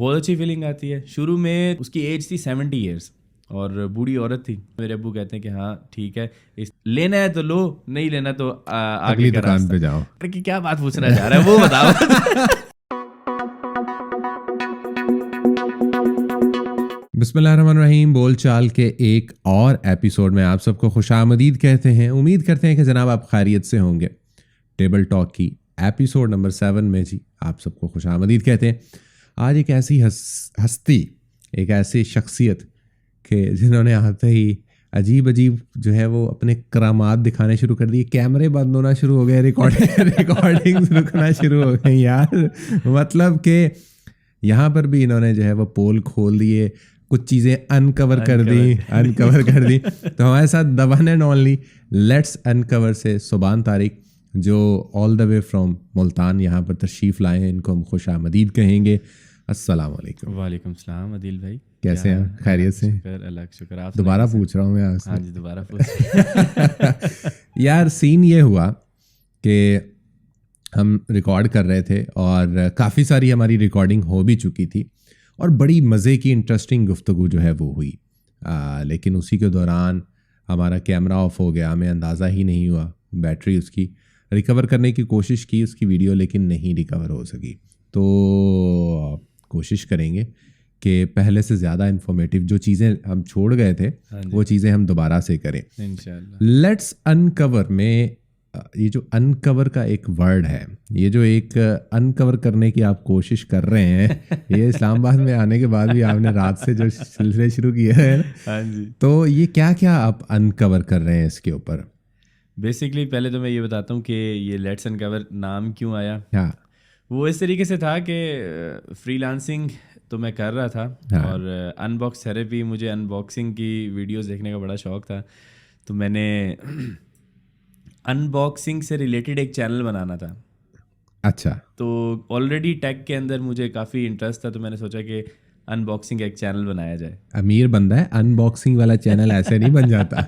بہت اچھی فیلنگ آتی ہے. شروع میں اس کی ایج تھی 70 ایئرس اور بوڑھی عورت تھی. میرے ابو کہتے ہیں کہ ہاں ٹھیک ہے, لینا ہے تو لو, نہیں لینا تو آگے کا دکان پہ جاؤ. کہ کیا بات پوچھنا چاہ رہا ہے وہ بتاؤ. بسم اللہ الرحمن الرحیم. بول چال کے ایک اور ایپیسوڈ میں آپ سب کو خوش آمدید کہتے ہیں. امید کرتے ہیں کہ جناب آپ خیریت سے ہوں گے. ٹیبل ٹاک کی ایپیسوڈ نمبر 7 میں جی آپ سب کو خوش آمدید کہتے ہیں. آج ایک ایسی ہستی, ایک ایسی شخصیت کہ جنہوں نے آتے ہی عجیب جو ہے وہ اپنے کرامات دکھانے شروع کر دی. کیمرے بند ہونا شروع ہو گئے, ریکارڈنگ رکنا شروع ہو گئی یار. مطلب کہ یہاں پر بھی انہوں نے جو ہے وہ پول کھول دیے, کچھ چیزیں انکور کر دی. تو ہمارے ساتھ the one and only let's انکور سے سبحان طارق, جو آل دا وے فرام ملتان یہاں پر تشریف لائے ہیں. ان کو ہم خوش آمدید کہیں گے. السلام علیکم. وعلیکم السلام عدیل بھائی, کیسے ہیں؟ خیریت سے؟ اللہ کا شکر. آپ دوبارہ پوچھ رہا ہوں میں آپ سے. ہاں جی دوبارہ پوچھ. یار سین یہ ہوا کہ ہم ریکارڈ کر رہے تھے اور کافی ساری ہماری ریکارڈنگ ہو بھی چکی تھی اور بڑی مزے کی انٹرسٹنگ گفتگو جو ہے وہ ہوئی. لیکن اسی کے دوران ہمارا کیمرہ آف ہو گیا, ہمیں اندازہ ہی نہیں ہوا. بیٹری اس کی ریکور کرنے کی کوشش کی اس کی ویڈیو, لیکن نہیں ریکور ہو سکی. تو کوشش کریں گے کہ پہلے سے زیادہ انفارمیٹیو جو چیزیں ہم چھوڑ گئے تھے وہ چیزیں ہم دوبارہ سے کریں انشاءاللہ. لیٹس انکور میں یہ جو انکور کا ایک ورڈ ہے, یہ جو ایک انکور کرنے کی آپ کوشش کر رہے ہیں, یہ اسلام آباد میں آنے کے بعد بھی آپ نے رات سے جو سلسلے شروع کیے ہیں, تو یہ کیا کیا آپ انکور کر رہے ہیں اس کے اوپر؟ بیسکلی پہلے تو میں یہ بتاتا ہوں کہ یہ لیٹس انکور نام کیوں آیا. ہاں وہ اس طریقے سے تھا کہ فری لانسنگ تو میں کر رہا تھا اور ان باکس تھیراپی, مجھے ان باکسنگ کی ویڈیوز دیکھنے کا بڑا شوق تھا. تو میں نے ان باکسنگ سے ریلیٹڈ ایک چینل بنانا تھا. اچھا. تو آلریڈی ٹیک کے اندر مجھے کافی انٹرسٹ تھا, تو میں نے سوچا کہ ان باکسنگ ایک چینل بنایا جائے. امیر بندہ ہے, ان باکسنگ والا چینل ایسے نہیں بن جاتا.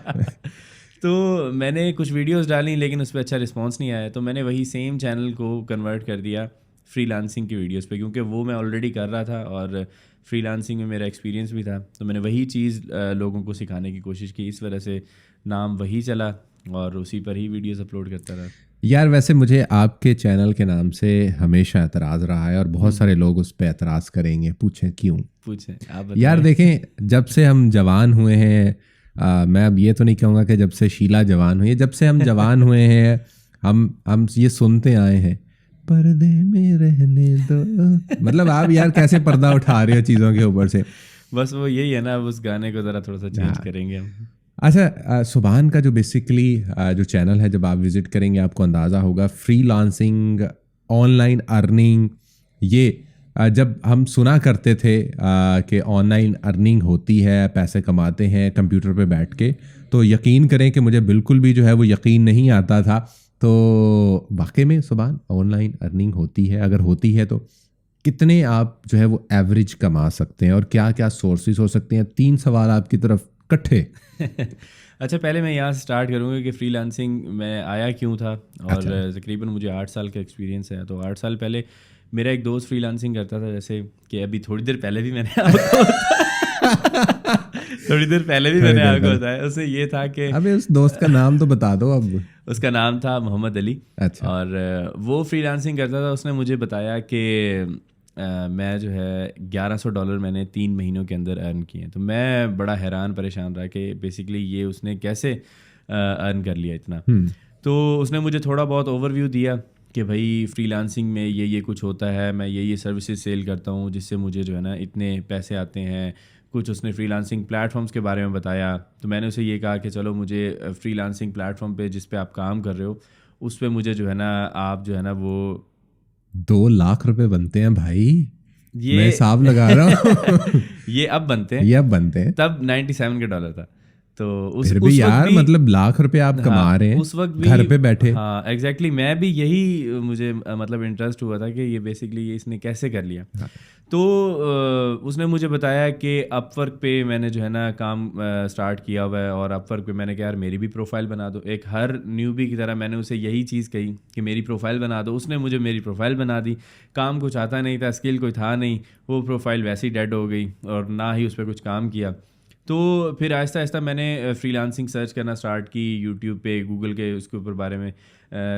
تو میں نے کچھ ویڈیوز ڈالیں لیکن اس پہ اچھا رسپانس نہیں آیا, تو میں نے وہی سیم چینل کو کنورٹ کر دیا فری لانسنگ کی ویڈیوز پہ, کیونکہ وہ میں آلریڈی کر رہا تھا اور فری لانسنگ میں میرا ایکسپیرینس بھی تھا. تو میں نے وہی چیز لوگوں کو سکھانے کی کوشش کی, اس وجہ سے نام وہی چلا اور اسی پر ہی ویڈیوز اپلوڈ کرتا رہا. یار ویسے مجھے آپ کے چینل کے نام سے ہمیشہ اعتراض رہا ہے اور بہت سارے لوگ اس پہ اعتراض کریں گے. پوچھیں کیوں؟ پوچھیں آپ. یار دیکھیں, جب سے ہم جوان ہوئے ہیں, میں اب یہ تو نہیں کہوں گا کہ جب سے شیلا جوان ہوئی ہے, جب سے ہم جوان ہوئے ہیں ہم یہ سنتے آئے ہیں, پردے میں رہنے دو. مطلب آپ یار کیسے پردہ اٹھا رہے ہو چیزوں کے اوپر سے. بس وہ یہی ہے نا, اس گانے کو ذرا تھوڑا سا چینج کریں گے ہم. اچھا, سبحان کا جو بیسکلی جو چینل ہے, جب آپ وزٹ کریں گے آپ کو اندازہ ہوگا free lancing, on line earning. یہ جب ہم سنا کرتے تھے کہ آن لائن ارننگ ہوتی ہے, پیسے کماتے ہیں کمپیوٹر پہ بیٹھ کے, تو یقین کریں کہ مجھے بالکل بھی جو ہے وہ یقین نہیں آتا تھا. تو واقعی میں سبحان آن لائن ارننگ ہوتی ہے, اگر ہوتی ہے تو کتنے آپ جو ہے وہ ایوریج کما سکتے ہیں اور کیا کیا سورسز ہو سکتے ہیں؟ 3 سوال آپ کی طرف کٹھے. اچھا, پہلے میں یہاں سے اسٹارٹ کروں گا کہ فری لانسنگ میں آیا کیوں تھا, اور تقریباً مجھے 8 سال کا ایکسپیرینس ہے. تو 8 سال پہلے میرا ایک دوست فری لانسنگ کرتا تھا, جیسے کہ ابھی تھوڑی دیر پہلے بھی میں نے آپ کو بتایا. اس سے یہ تھا کہ ابھی اس دوست کا نام تو بتا دو. اب اس کا نام تھا محمد علی. اچھا. اور وہ فری لانسنگ کرتا تھا. اس نے مجھے بتایا کہ میں جو ہے $1100 میں نے 3 مہینوں کے اندر ارن کیے ہیں. تو میں بڑا حیران پریشان رہا کہ بیسکلی یہ اس نے کیسے ارن کر لیا اتنا. تو اس نے مجھے تھوڑا بہت اوور ویو دیا کہ بھائی فری لانسنگ میں یہ کچھ ہوتا ہے, میں یہ سروسز سیل کرتا ہوں جس سے مجھے جو ہے نا اتنے پیسے آتے ہیں. کچھ اس نے فری لانسنگ پلیٹ فارمس کے بارے میں بتایا. تو میں نے اسے یہ کہا کہ چلو مجھے فری لانسنگ پلیٹ فارم پہ جس پہ آپ کام کر رہے ہو اس پہ مجھے جو ہے نا آپ جو ہے نا وہ 2 لاکھ روپے بنتے ہیں بھائی, میں حساب لگا رہا ہوں. یہ اب بنتے ہیں, یہ اب بنتے ہیں, تب $97 تھا. تو پھر بھی یار مطلب لاکھ روپے آپ کما رہے ہیں اس وقت بھی گھر پہ بیٹھے. ہاں ایگزیکٹلی, میں بھی یہی مجھے مطلب انٹرسٹ ہوا تھا کہ یہ بیسکلی یہ اس نے کیسے کر لیا. تو اس نے مجھے بتایا کہ اپ ورک پہ میں نے جو ہے نا کام اسٹارٹ کیا ہوا ہے, اور اپ ورک پہ میں نے کہا یار میری بھی پروفائل بنا دو. ایک ہر نیوبی کی طرح میں نے اسے یہی چیز کہی کہ میری پروفائل بنا دو. اس نے مجھے میری پروفائل بنا دی. کام کچھ آتا نہیں تھا, اسکل کوئی تھا نہیں, وہ پروفائل ویسے ہی ڈیڈ ہو گئی اور نہ ہی اس پہ کچھ کام کیا. تو پھر آہستہ آہستہ میں نے فری لانسنگ سرچ کرنا اسٹارٹ کی یوٹیوب پہ, گوگل کے اس کے اوپر بارے میں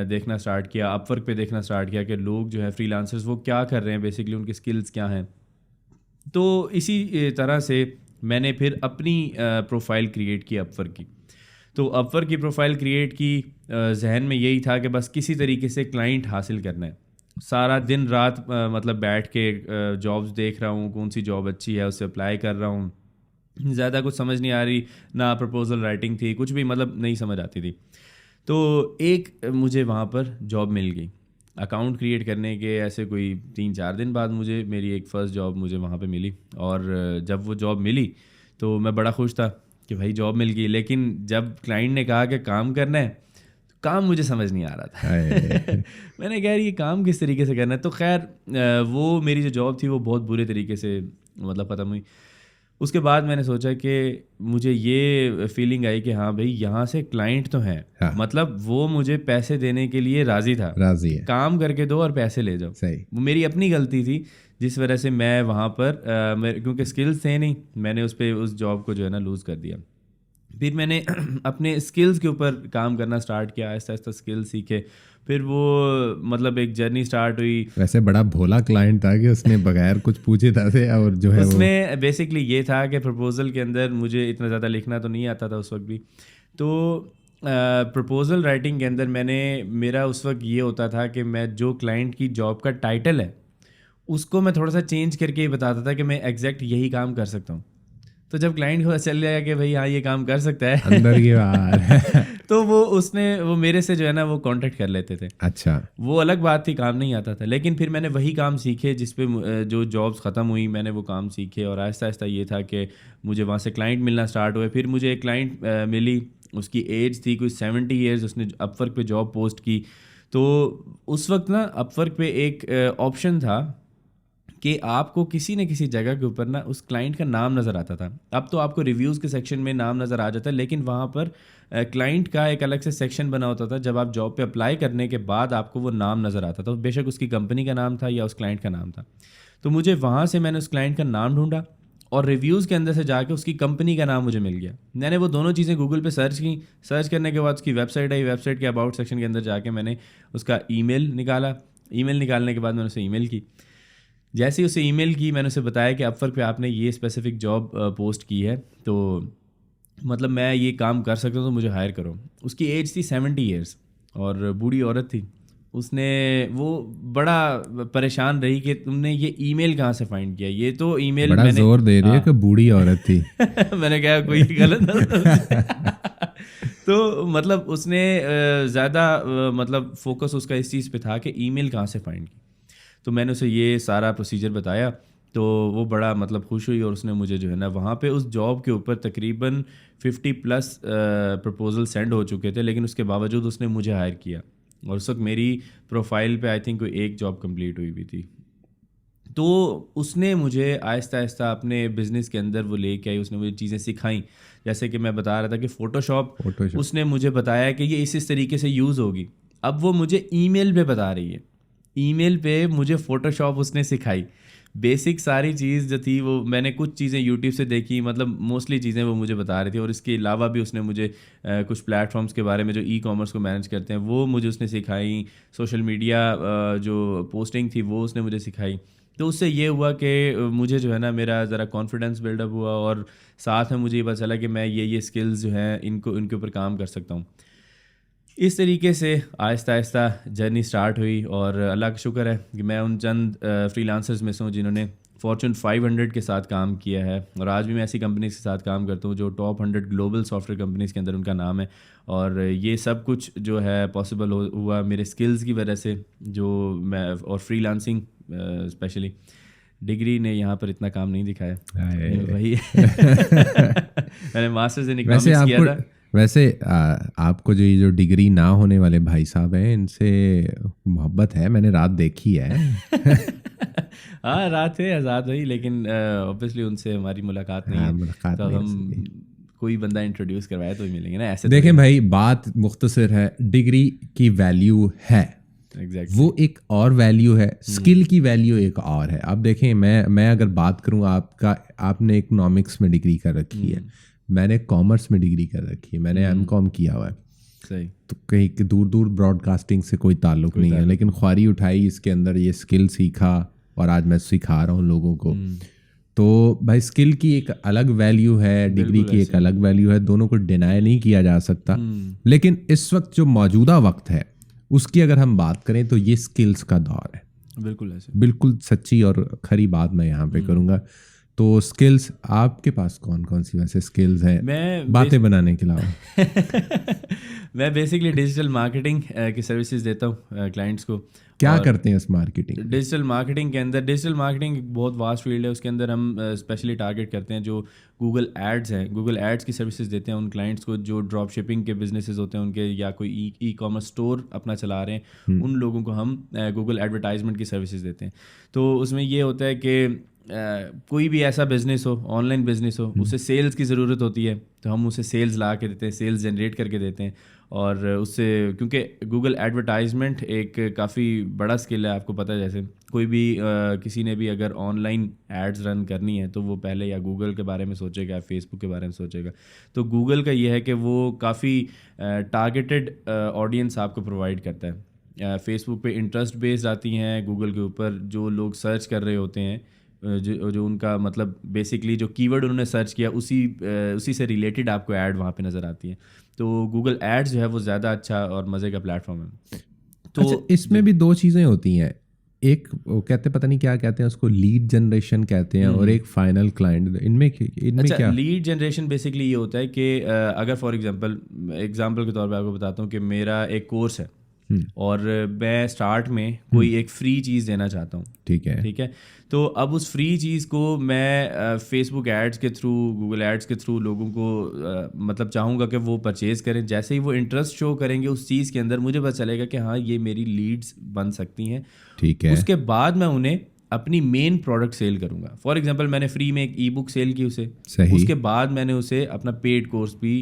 دیکھنا اسٹارٹ کیا, اپ ورک پہ دیکھنا اسٹارٹ کیا کہ لوگ جو ہے فری لانسرز وہ کیا کر رہے ہیں, بیسکلی ان کی اسکلز کیا ہیں. تو اسی طرح سے میں نے پھر اپنی پروفائل کریٹ کی اپ ورک کی. تو اپ ورک کی پروفائل کریٹ کی, ذہن میں یہی تھا کہ بس کسی طریقے سے کلائنٹ حاصل کرنا ہے. سارا دن رات مطلب بیٹھ کے جابس دیکھ رہا ہوں, کون سی جاب اچھی ہے اس سے اپلائی کر رہا ہوں. زیادہ کچھ سمجھ نہیں آ رہی, نہ پرپوزل رائٹنگ تھی, کچھ بھی مطلب نہیں سمجھ آتی تھی. تو ایک مجھے وہاں پر جاب مل گئی اکاؤنٹ کریٹ کرنے کے. ایسے کوئی 3-4 دن بعد مجھے میری ایک فرسٹ جاب مجھے وہاں پہ ملی. اور جب وہ جاب ملی تو میں بڑا خوش تھا کہ بھائی جاب مل گئی. لیکن جب کلائنٹ نے کہا کہ کام کرنا ہے, کام مجھے سمجھ نہیں آ رہا تھا. میں نے کہا یہ کام کس طریقے سے کرنا ہے. تو خیر وہ میری جو جاب تھی وہ بہت برے طریقے سے مطلب ختم ہوئی. اس کے بعد میں نے سوچا کہ مجھے یہ فیلنگ آئی کہ ہاں بھائی یہاں سے کلائنٹ تو ہیں, مطلب وہ مجھے پیسے دینے کے لیے راضی تھا, راضی ہے, کام کر کے دو اور پیسے لے جاؤ. وہ میری اپنی غلطی تھی جس وجہ سے میں وہاں پر کیونکہ اسکلز تھے نہیں, میں نے اس پہ اس جاب کو جو ہے نا لوز کر دیا. پھر میں نے اپنے اسکلز کے اوپر کام کرنا اسٹارٹ کیا, آہستہ آہستہ اسکل سیکھے. پھر وہ مطلب ایک جرنی اسٹارٹ ہوئی. ویسے بڑا بھولا کلائنٹ تھا کہ اس نے بغیر کچھ پوچھے تھے, اور جو ہے اس میں بیسکلی یہ تھا کہ پرپوزل کے اندر مجھے اتنا زیادہ لکھنا تو نہیں آتا تھا اس وقت بھی. تو پرپوزل رائٹنگ کے اندر میرا اس وقت یہ ہوتا تھا کہ میں جو کلائنٹ کی جاب کا ٹائٹل ہے اس کو میں تھوڑا سا چینج کر کے یہ بتاتا تھا کہ میں ایگزیکٹ یہی کام کر سکتا ہوں. تو جب کلائنٹ کو چل جائے کہ بھائی ہاں یہ کام کر سکتا ہے اندر کی بات تو وہ میرے سے جو ہے نا وہ کانٹیکٹ کر لیتے تھے. اچھا, وہ الگ بات تھی, کام نہیں آتا تھا. لیکن پھر میں نے وہی کام سیکھے جس پہ جو جابس ختم ہوئی میں نے وہ کام سیکھے. اور آہستہ آہستہ یہ تھا کہ مجھے وہاں سے کلائنٹ ملنا اسٹارٹ ہوئے. پھر مجھے ایک کلائنٹ ملی, اس کی ایج تھی کوئی 70 ایئرز, اس نے اپ ورک پہ جاب پوسٹ کی. تو اس وقت نا اپ ورک پہ ایک آپشن تھا کہ آپ کو کسی نہ کسی جگہ کے اوپر نا اس کلائنٹ کا نام نظر آتا تھا. اب تو آپ کو ریویوز کے سیکشن میں نام نظر آ جاتا ہے, لیکن وہاں پر کلائنٹ کا ایک الگ سے سیکشن بنا ہوتا تھا. جب آپ جاب پہ اپلائی کرنے کے بعد آپ کو وہ نام نظر آتا تھا, بے شک اس کی کمپنی کا نام تھا یا اس کلائنٹ کا نام تھا. تو مجھے وہاں سے میں نے اس کلائنٹ کا نام ڈھونڈا اور ریویوز کے اندر سے جا کے اس کی کمپنی کا نام مجھے مل گیا. میں نے وہ دونوں چیزیں گوگل پہ سرچ کی. سرچ کرنے کے بعد اس کی ویب سائٹ آئی. ویب سائٹ کے اباؤٹ سیکشن کے اندر جا کے میں نے اس کا ای میل نکالا. ای میل نکالنے کے بعد میں نے اسے ای میل کی. جیسے ہی اسے ای میل کی میں نے اسے بتایا کہ اپ ورک پہ آپ نے یہ اسپیسیفک جاب پوسٹ کی ہے, تو مطلب میں یہ کام کر سکتا ہوں تو مجھے ہائر کرو. اس کی ایج تھی 70 ایئرس اور بوڑھی عورت تھی. اس نے وہ بڑا پریشان رہی کہ تم نے یہ ای میل کہاں سے فائنڈ کیا. یہ تو ای میل بڑا زور دے رہی ہے کہ بوڑھی عورت تھی. میں نے کہا کوئی غلط تو مطلب اس نے زیادہ مطلب فوکس اس کا اس چیز پہ تھا کہ ای میل کہاں سے فائنڈ کی. تو میں نے اسے یہ سارا پروسیجر بتایا تو وہ بڑا مطلب خوش ہوئی. اور اس نے مجھے جو ہے نا وہاں پہ اس جاب کے اوپر تقریباً 50+ پرپوزل سینڈ ہو چکے تھے, لیکن اس کے باوجود اس نے مجھے ہائر کیا. اور اس وقت میری پروفائل پہ آئی تھنک کوئی ایک جاب کمپلیٹ ہوئی بھی تھی. تو اس نے مجھے آہستہ آہستہ اپنے بزنس کے اندر وہ لے کے آئی. اس نے مجھے چیزیں سکھائیں, جیسے کہ میں بتا رہا تھا کہ فوٹو شاپ اس نے مجھے بتایا کہ یہ اس طریقے سے یوز ہوگی. اب وہ مجھے ای میل پہ بتا رہی ہے. ای میل پہ مجھے فوٹو شاپ اس نے سکھائی. بیسک ساری چیز جو تھی وہ میں نے کچھ چیزیں یوٹیوب سے دیکھی, مطلب موسٹلی چیزیں وہ مجھے بتا رہی تھی. اور اس کے علاوہ بھی اس نے مجھے کچھ پلیٹ فارمس کے بارے میں جو ای کامرس کو مینیج کرتے ہیں وہ مجھے اس نے سکھائیں. سوشل میڈیا جو پوسٹنگ تھی وہ اس نے مجھے سکھائی. تو اس سے یہ ہوا کہ مجھے جو ہے نا میرا ذرا کانفیڈنس بلڈ اپ ہوا, اور ساتھ میں مجھے یہ پتہ چلا کہ میں یہ اسکلز جو ہیں ان کے اوپر کام کر سکتا ہوں. اس طریقے سے آہستہ آہستہ جرنی سٹارٹ ہوئی. اور اللہ کا شکر ہے کہ میں ان چند فری لانسرز میں سے ہوں جنہوں نے فارچون 500 کے ساتھ کام کیا ہے. اور آج بھی میں ایسی کمپنیز کے ساتھ کام کرتا ہوں جو top 100 global soft where companies کے اندر ان کا نام ہے. اور یہ سب کچھ جو ہے پاسبل ہوا میرے اسکلز کی وجہ سے جو میں, اور فری لانسنگ اسپیشلی ڈگری نے یہاں پر اتنا کام نہیں دکھایا. وہی میں نے ماسٹرز ان اکنامکس کیا تھا. ویسے آپ کو جو ڈگری نہ ہونے والے بھائی صاحب ہیں ان سے محبت ہے, میں نے رات دیکھی ہے. ہاں رات ہے آزاد بھائی, لیکن اوبیسلی ان سے ہماری ملاقات نہیں ہے, تو ہم کوئی بندہ انٹروڈیوس کروائے تو ہی ملیں گے نا. ایسے دیکھیں بھائی بات مختصر ہے, ڈگری کی ویلیو ہے, وہ ایک اور ویلیو ہے, اسکل کی ویلیو ایک اور ہے. اب دیکھیں میں اگر بات کروں, آپ نے اکنامکس میں ڈگری کر رکھی ہے, میں نے کامرس میں ڈگری کر رکھی ہے, میں نے ایم کام کیا ہوا ہے, صحیح, تو کہیں دور دور براڈ کاسٹنگ سے کوئی تعلق نہیں ہے, لیکن خواری اٹھائی, اس کے اندر یہ اسکل سیکھا اور آج میں سکھا رہا ہوں لوگوں کو. تو بھائی اسکل کی ایک الگ ویلیو ہے, ڈگری کی ایک الگ ویلیو ہے, دونوں کو ڈینائی نہیں کیا جا سکتا. لیکن اس وقت جو موجودہ وقت ہے اس کی اگر ہم بات کریں تو یہ اسکلس کا دور ہے. بالکل ایسے, بالکل سچی اور کھری بات میں یہاں پہ کروں گا. تو اسکلس آپ کے پاس کون کون سی ویسے اسکلز ہیں باتیں بنانے کے علاوہ؟ میں بیسکلی ڈیجیٹل مارکیٹنگ کی سروسز دیتا ہوں کلائنٹس کو. کیا کرتے ہیں اس مارکیٹنگ؟ ڈیجیٹل مارکیٹنگ کے اندر, ڈیجیٹل مارکیٹنگ ایک بہت واسٹ فیلڈ ہے, اس کے اندر ہم اسپیشلی ٹارگیٹ کرتے ہیں جو گوگل ایڈز ہیں, گوگل ایڈز کی سروسز دیتے ہیں ان کلائنٹس کو جو ڈراپ شپنگ کے بزنسز ہوتے ہیں ان کے, یا کوئی ای کامرس اسٹور اپنا چلا رہے ہیں, ان لوگوں کو ہم گوگل ایڈورٹائزمنٹ کی سروسز دیتے ہیں. تو اس میں یہ ہوتا ہے کہ کوئی بھی ایسا بزنس ہو, آن لائن بزنس ہو, اسے سیلز کی ضرورت ہوتی ہے, تو ہم اسے سیلز لا کے دیتے ہیں, سیلز جنریٹ کر کے دیتے ہیں. اور اس سے کیونکہ گوگل ایڈورٹائزمنٹ ایک کافی بڑا اسکل ہے, آپ کو پتہ ہے, جیسے کوئی بھی کسی نے بھی اگر آن لائن ایڈز رن کرنی ہے تو وہ پہلے یا گوگل کے بارے میں سوچے گا, فیس بک کے بارے میں سوچے گا. تو گوگل کا یہ ہے کہ وہ کافی ٹارگیٹڈ آڈینس آپ کو پرووائڈ کرتا ہے. فیس بک پہ انٹرسٹ بیسڈ آتی ہیں, گوگل کے اوپر جو لوگ سرچ کر رہے ہوتے ہیں, جو ان کا مطلب بیسکلی جو کی ورڈ انہوں نے سرچ کیا اسی سے ریلیٹڈ آپ کو ایڈ وہاں پہ نظر آتی ہے. تو گوگل ایڈز جو ہے وہ زیادہ اچھا اور مزے کا پلیٹ فارم ہے. تو اس میں بھی دو چیزیں ہوتی ہیں, ایک کہتے پتہ نہیں کیا کہتے ہیں اس کو, لیڈ جنریشن کہتے ہیں, اور ایک فائنل کلائنٹ. ان میں کیا لیڈ جنریشن بیسکلی یہ ہوتا ہے کہ اگر فار ایگزامپل کے طور پہ آپ کو بتاتا ہوں کہ میرا ایک کورس ہے اور میں اسٹارٹ میں کوئی ایک فری چیز دینا چاہتا ہوں, ٹھیک ہے, تو اب اس فری چیز کو میں فیس بک ایڈس کے تھرو, گوگل ایڈس کے تھرو لوگوں کو مطلب چاہوں گا کہ وہ پرچیز کریں. جیسے ہی وہ انٹرسٹ شو کریں گے اس چیز کے اندر, مجھے پتہ چلے گا کہ ہاں یہ میری لیڈس بن سکتی ہیں, ٹھیک ہے. اس کے بعد میں انہیں اپنی مین پروڈکٹ سیل کروں گا. فار ایگزامپل میں نے فری میں ایک ای بک سیل کی اسے, اس کے بعد میں نے اسے اپنا پیڈ کورس بھی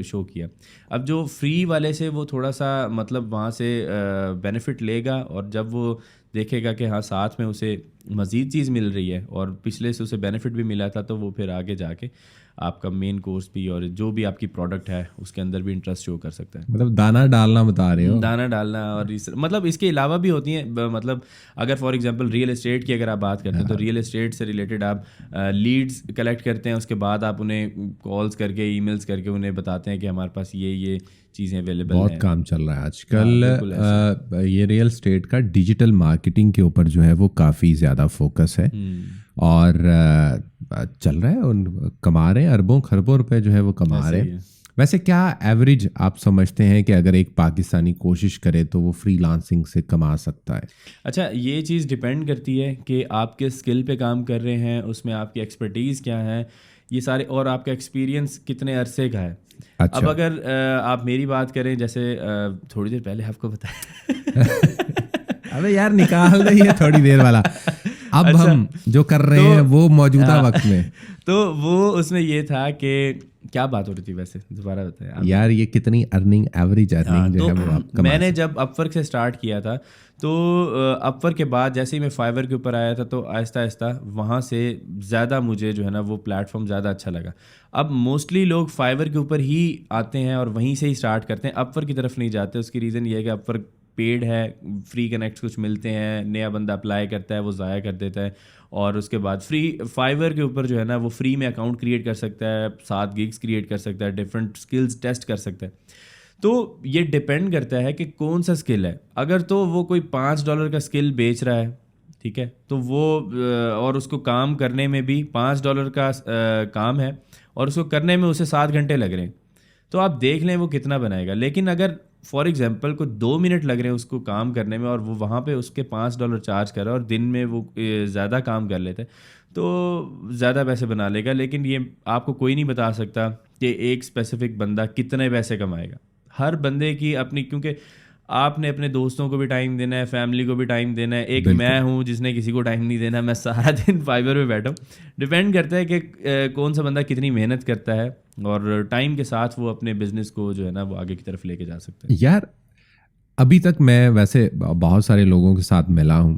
شو کیا. اب جو فری والے سے وہ تھوڑا سا مطلب وہاں سے بینیفٹ لے گا, اور جب وہ دیکھے گا کہ ہاں ساتھ میں اسے مزید چیز مل رہی ہے اور پچھلے سے اسے بینیفٹ بھی ملا تھا, تو وہ پھر آگے جا کے آپ کا مین کورس بھی اور جو بھی آپ کی پروڈکٹ ہے اس کے اندر بھی انٹرسٹ شو کر سکتا ہے. مطلب دانا ڈالنا بتا رہے ہو, دانا ڈالنا. اور مطلب اس کے علاوہ بھی ہوتی ہیں, مطلب اگر فار ایگزامپل ریئل اسٹیٹ کی اگر آپ بات کرتے ہیں تو ریئل اسٹیٹ سے ریلیٹڈ آپ لیڈز کلیکٹ کرتے ہیں, اس کے بعد آپ انہیں کالز کر کے, ای میلز کر کے انہیں بتاتے ہیں کہ ہمارے پاس یہ چیزیں اویلیبل ہیں. بہت کام چل رہا ہے آج کل. یہ ریئل اسٹیٹ کا ڈیجیٹل مارکیٹنگ کے اوپر جو ہے وہ کافی زیادہ فوکس ہے, اور چل رہا ہے, اور کما رہے ہیں اربوں خربوں روپے جو ہے وہ کما رہے ہیں. ویسے کیا ایوریج آپ سمجھتے ہیں کہ اگر ایک پاکستانی کوشش کرے تو وہ فری لانسنگ سے کما سکتا ہے؟ اچھا, یہ چیز ڈپینڈ کرتی ہے کہ آپ کے اسکل پہ کام کر رہے ہیں, اس میں آپ کی ایکسپرٹیز کیا ہے, یہ سارے, اور آپ کا ایکسپیرینس کتنے عرصے کا ہے. اب اگر آپ میری بات کریں, جیسے تھوڑی دیر پہلے آپ کو بتایا ابے یار نکال رہی ہے تھوڑی دیر والا, اب ہم جو کر رہے ہیں وہ موجودہ وقت میں, تو وہ اس میں یہ تھا کہ کیا بات ہو رہی تھی ویسے, دوبارہ بتائیں یار. یہ کتنی ارننگ, ایوریج ارننگ جو ہے وہ آپ میں نے جب اپ ورک سے اسٹارٹ کیا تھا, تو اپ ورک کے بعد جیسے ہی میں فائیور کے اوپر آیا تھا, تو آہستہ آہستہ وہاں سے زیادہ مجھے جو ہے نا وہ پلیٹ فارم زیادہ اچھا لگا. اب موسٹلی لوگ فائیور کے اوپر ہی آتے ہیں اور وہیں سے ہی اسٹارٹ کرتے ہیں, اپ ورک کی طرف نہیں جاتے. اس کی ریزن یہ ہے کہ اپ ورک پیڈ ہے, فری کنیکٹس کچھ ملتے ہیں, نیا بندہ اپلائی کرتا ہے وہ ضائع کر دیتا ہے, اور اس کے بعد فائیور کے اوپر جو ہے نا وہ فری میں اکاؤنٹ کریٹ کر سکتا ہے, 7 گگس کریٹ کر سکتا ہے, ڈفرینٹ اسکلز ٹیسٹ کر سکتا ہے. تو یہ ڈپینڈ کرتا ہے کہ کون سا اسکل ہے. اگر تو وہ کوئی $5 کا اسکل بیچ رہا ہے, ٹھیک ہے, تو وہ اور اس کو کام کرنے میں بھی $5 کا کام ہے اور اس کو کرنے میں اسے 7 گھنٹے لگ رہے ہیں, تو آپ دیکھ لیں وہ کتنا بنائے گا. لیکن اگر فار ایگزامپل کو 2 منٹ لگ رہے ہیں اس کو کام کرنے میں اور وہ وہاں پہ اس کے $5 چارج کر رہا ہے اور دن میں وہ زیادہ کام کر لیتا ہے تو زیادہ پیسے بنا لے گا. لیکن یہ آپ کو کوئی نہیں بتا سکتا کہ ایک اسپیسیفک بندہ کتنے پیسے کمائے گا. ہر بندے کی اپنی, کیونکہ آپ نے اپنے دوستوں کو بھی ٹائم دینا ہے, فیملی کو بھی ٹائم دینا ہے. ایک میں ہوں جس نے کسی کو ٹائم نہیں دینا, میں سارا دن فائبر پہ بیٹھا ہوں. ڈپینڈ کرتا ہے کہ کون سا بندہ کتنی محنت کرتا ہے اور ٹائم کے ساتھ وہ اپنے بزنس کو جو ہے نا وہ آگے کی طرف لے کے جا سکتا ہے. یار ابھی تک میں ویسے بہت سارے لوگوں کے ساتھ ملا ہوں,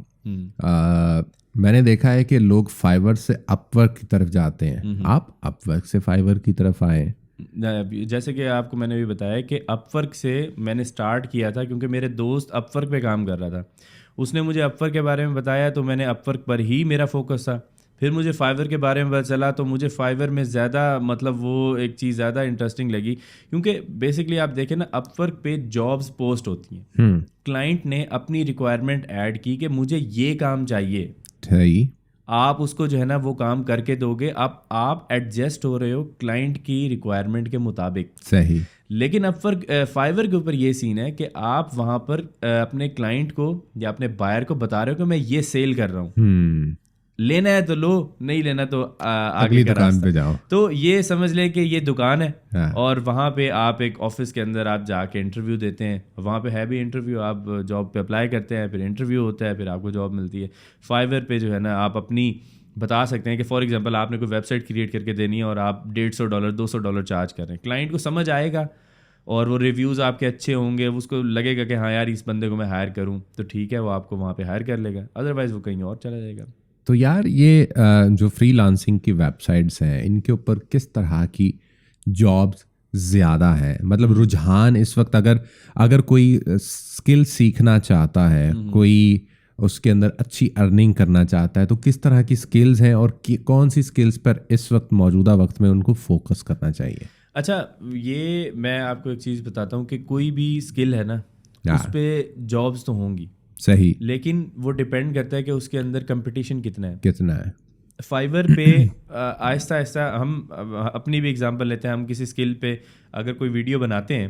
میں نے دیکھا ہے کہ لوگ فائبر سے اپ ورک کی طرف جاتے ہیں. آپ اپ ورک سے فائبر کی طرف آئے. جیسے کہ آپ کو میں نے بھی بتایا کہ اپ ورک سے میں نے سٹارٹ کیا تھا کیونکہ میرے دوست اپ ورک پہ کام کر رہا تھا. اس نے مجھے اپ ورک کے بارے میں بتایا تو میں نے اپ ورک پر ہی میرا فوکس تھا. پھر مجھے فائبر کے بارے میں پتہ چلا تو مجھے فائبر میں زیادہ مطلب وہ ایک چیز زیادہ انٹرسٹنگ لگی کیونکہ بیسکلی آپ دیکھیں نا اپ ورک پہ جابس پوسٹ ہوتی ہیں. کلائنٹ نے اپنی ریکوائرمنٹ ایڈ کی کہ مجھے یہ کام چاہیے, آپ اس کو جو ہے نا وہ کام کر کے دو گے. آپ ایڈجسٹ ہو رہے ہو کلائنٹ کی ریکوائرمنٹ کے مطابق. صحیح. لیکن فائبر کے اوپر یہ سین ہے کہ آپ وہاں پر اپنے کلائنٹ کو یا اپنے بائر کو بتا رہے ہو کہ میں یہ سیل کر رہا ہوں, لینا ہے تو لو, نہیں لینا تو اگلی دکان پہ جاؤ. تو یہ سمجھ لیں کہ یہ دکان ہے اور وہاں پہ آپ ایک آفس کے اندر آپ جا کے انٹرویو دیتے ہیں. وہاں پہ ہے بھی انٹرویو, آپ جاب پہ اپلائی کرتے ہیں, پھر انٹرویو ہوتا ہے, پھر آپ کو جاب ملتی ہے. فائبر پہ جو ہے نا آپ اپنی بتا سکتے ہیں کہ فار ایگزامپل آپ نے کوئی ویب سائٹ کریٹ کر کے دینی ہے اور آپ $150 $200 چارج کر رہے ہیں. کلائنٹ کو سمجھ آئے گا اور وہ ریویوز آپ کے اچھے ہوں گے, اس کو لگے گا کہ ہاں یار اس بندے کو میں ہائر کروں تو ٹھیک ہے, وہ آپ کو وہاں پہ ہائر کر لے گا, ادروائز وہ کہیں اور چلا جائے گا. تو یار یہ جو فری لانسنگ کی ویب سائٹس ہیں ان کے اوپر کس طرح کی جابس زیادہ ہیں؟ مطلب رجحان اس وقت اگر کوئی اسکل سیکھنا چاہتا ہے, کوئی اس کے اندر اچھی ارننگ کرنا چاہتا ہے, تو کس طرح کی اسکلز ہیں اور کون سی اسکلز پر اس وقت موجودہ وقت میں ان کو فوکس کرنا چاہیے؟ اچھا, یہ میں آپ کو ایک چیز بتاتا ہوں کہ کوئی بھی اسکل ہے نا اس پہ جابس تو ہوں گی, صحیح, لیکن وہ ڈپینڈ کرتا ہے کہ اس کے اندر کمپٹیشن کتنا ہے. فائبر پہ آہستہ آہستہ ہم اپنی بھی اگزامپل لیتے ہیں. ہم کسی اسکل پہ اگر کوئی ویڈیو بناتے ہیں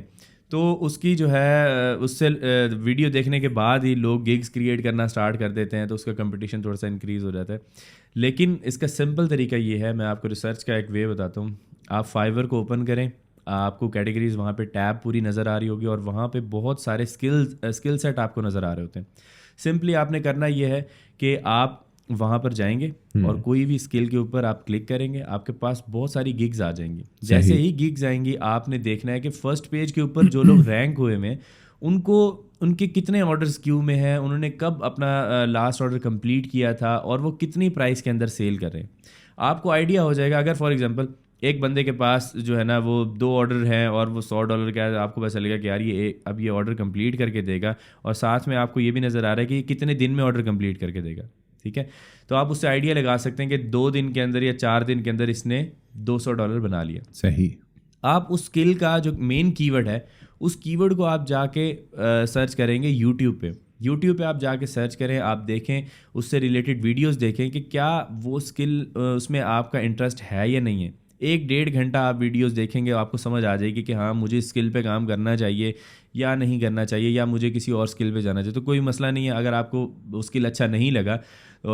تو اس کی جو ہے اس سے ویڈیو دیکھنے کے بعد ہی لوگ گگز کریٹ کرنا اسٹارٹ کر دیتے ہیں, تو اس کا کمپٹیشن تھوڑا سا انکریز ہو جاتا ہے. لیکن اس کا سمپل طریقہ یہ ہے, میں آپ کو ریسرچ کا ایک وے بتاتا ہوں. آپ فائبر کو اوپن کریں, آپ کو کیٹیگریز وہاں پہ ٹیب پوری نظر آ رہی ہوگی اور وہاں پہ بہت سارے اسکل سیٹ آپ کو نظر آ رہے ہوتے ہیں. سمپلی آپ نے کرنا یہ ہے کہ آپ وہاں پر جائیں گے اور کوئی بھی اسکل کے اوپر آپ کلک کریں گے, آپ کے پاس بہت ساری گگز آ جائیں گی. جیسے ہی گگز آئیں گی آپ نے دیکھنا ہے کہ فرسٹ پیج کے اوپر جو لوگ رینک ہوئے ہیں ان کے کتنے آرڈرز کیو میں ہیں, انہوں نے کب اپنا لاسٹ آرڈر کمپلیٹ کیا تھا اور وہ کتنی پرائس کے اندر سیل کر رہے ہیں. آپ کو آئیڈیا ہو جائے گا. اگر فار ایگزامپل ایک بندے کے پاس جو ہے نا وہ 2 آرڈر ہیں اور وہ $100 کا ہے, آپ کو پتہ چلے گا کہ یار یہ اب یہ آرڈر کمپلیٹ کر کے دے گا, اور ساتھ میں آپ کو یہ بھی نظر آ رہا ہے کہ یہ کتنے دن میں آرڈر کمپلیٹ کر کے دے گا. ٹھیک ہے, تو آپ اس سے آئیڈیا لگا سکتے ہیں کہ 2 دن کے اندر یا 4 دن کے اندر اس نے $200 بنا لیا. صحیح. آپ اس اسکل کا جو مین کی ورڈ ہے اس کی ورڈ کو آپ جا کے سرچ کریں گے یوٹیوب پہ آپ جا کے سرچ کریں, آپ دیکھیں اس سے ریلیٹڈ ویڈیوز دیکھیں کہ کیا وہ اسکل اس میں آپ کا انٹرسٹ ہے یا نہیں ہے. 1-1.5 گھنٹہ آپ ویڈیوز دیکھیں گے, آپ کو سمجھ آ جائے گی کہ ہاں مجھے اسکل پہ کام کرنا چاہیے یا نہیں کرنا چاہیے, یا مجھے کسی اور اسکل پہ جانا چاہیے. تو کوئی مسئلہ نہیں ہے, اگر آپ کو وہ اسکل اچھا نہیں لگا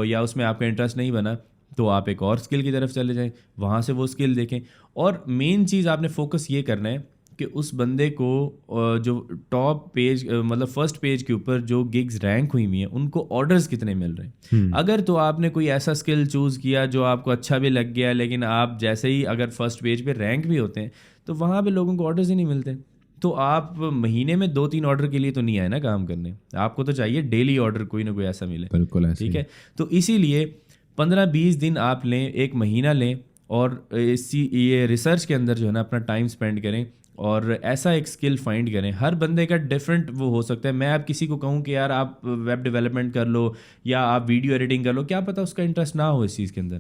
یا اس میں آپ کا انٹرسٹ نہیں بنا تو آپ ایک اور اسکل کی طرف چلے جائیں, وہاں سے وہ اسکل دیکھیں. اور مین چیز آپ نے فوکس یہ کرنا ہے کہ اس بندے کو جو ٹاپ پیج مطلب فرسٹ پیج کے اوپر جو گگز رینک ہوئی ہوئی ہیں ان کو آرڈرز کتنے مل رہے ہیں. اگر تو آپ نے کوئی ایسا اسکل چوز کیا جو آپ کو اچھا بھی لگ گیا, لیکن آپ جیسے ہی اگر فرسٹ پیج پہ رینک بھی ہوتے ہیں تو وہاں پہ لوگوں کو آرڈرز ہی نہیں ملتے, تو آپ مہینے میں 2-3 آرڈر کے لیے تو نہیں آئے نا کام کرنے, آپ کو تو چاہیے ڈیلی آرڈر کوئی نہ کوئی ایسا ملے. بالکل. ٹھیک ہے, تو اسی لیے 15-20 دن آپ لیں, 1 مہینہ لیں اور یہ ریسرچ کے اندر جو ہے نا اپنا ٹائم اسپینڈ کریں اور ایسا ایک اسکل فائنڈ کریں. ہر بندے کا ڈفرینٹ وہ ہو سکتا ہے. میں آپ کسی کو کہوں کہ یار آپ ویب ڈیولپمنٹ کر لو یا آپ ویڈیو ایڈیٹنگ کر لو, کیا پتہ اس کا انٹرسٹ نہ ہو اس چیز کے اندر,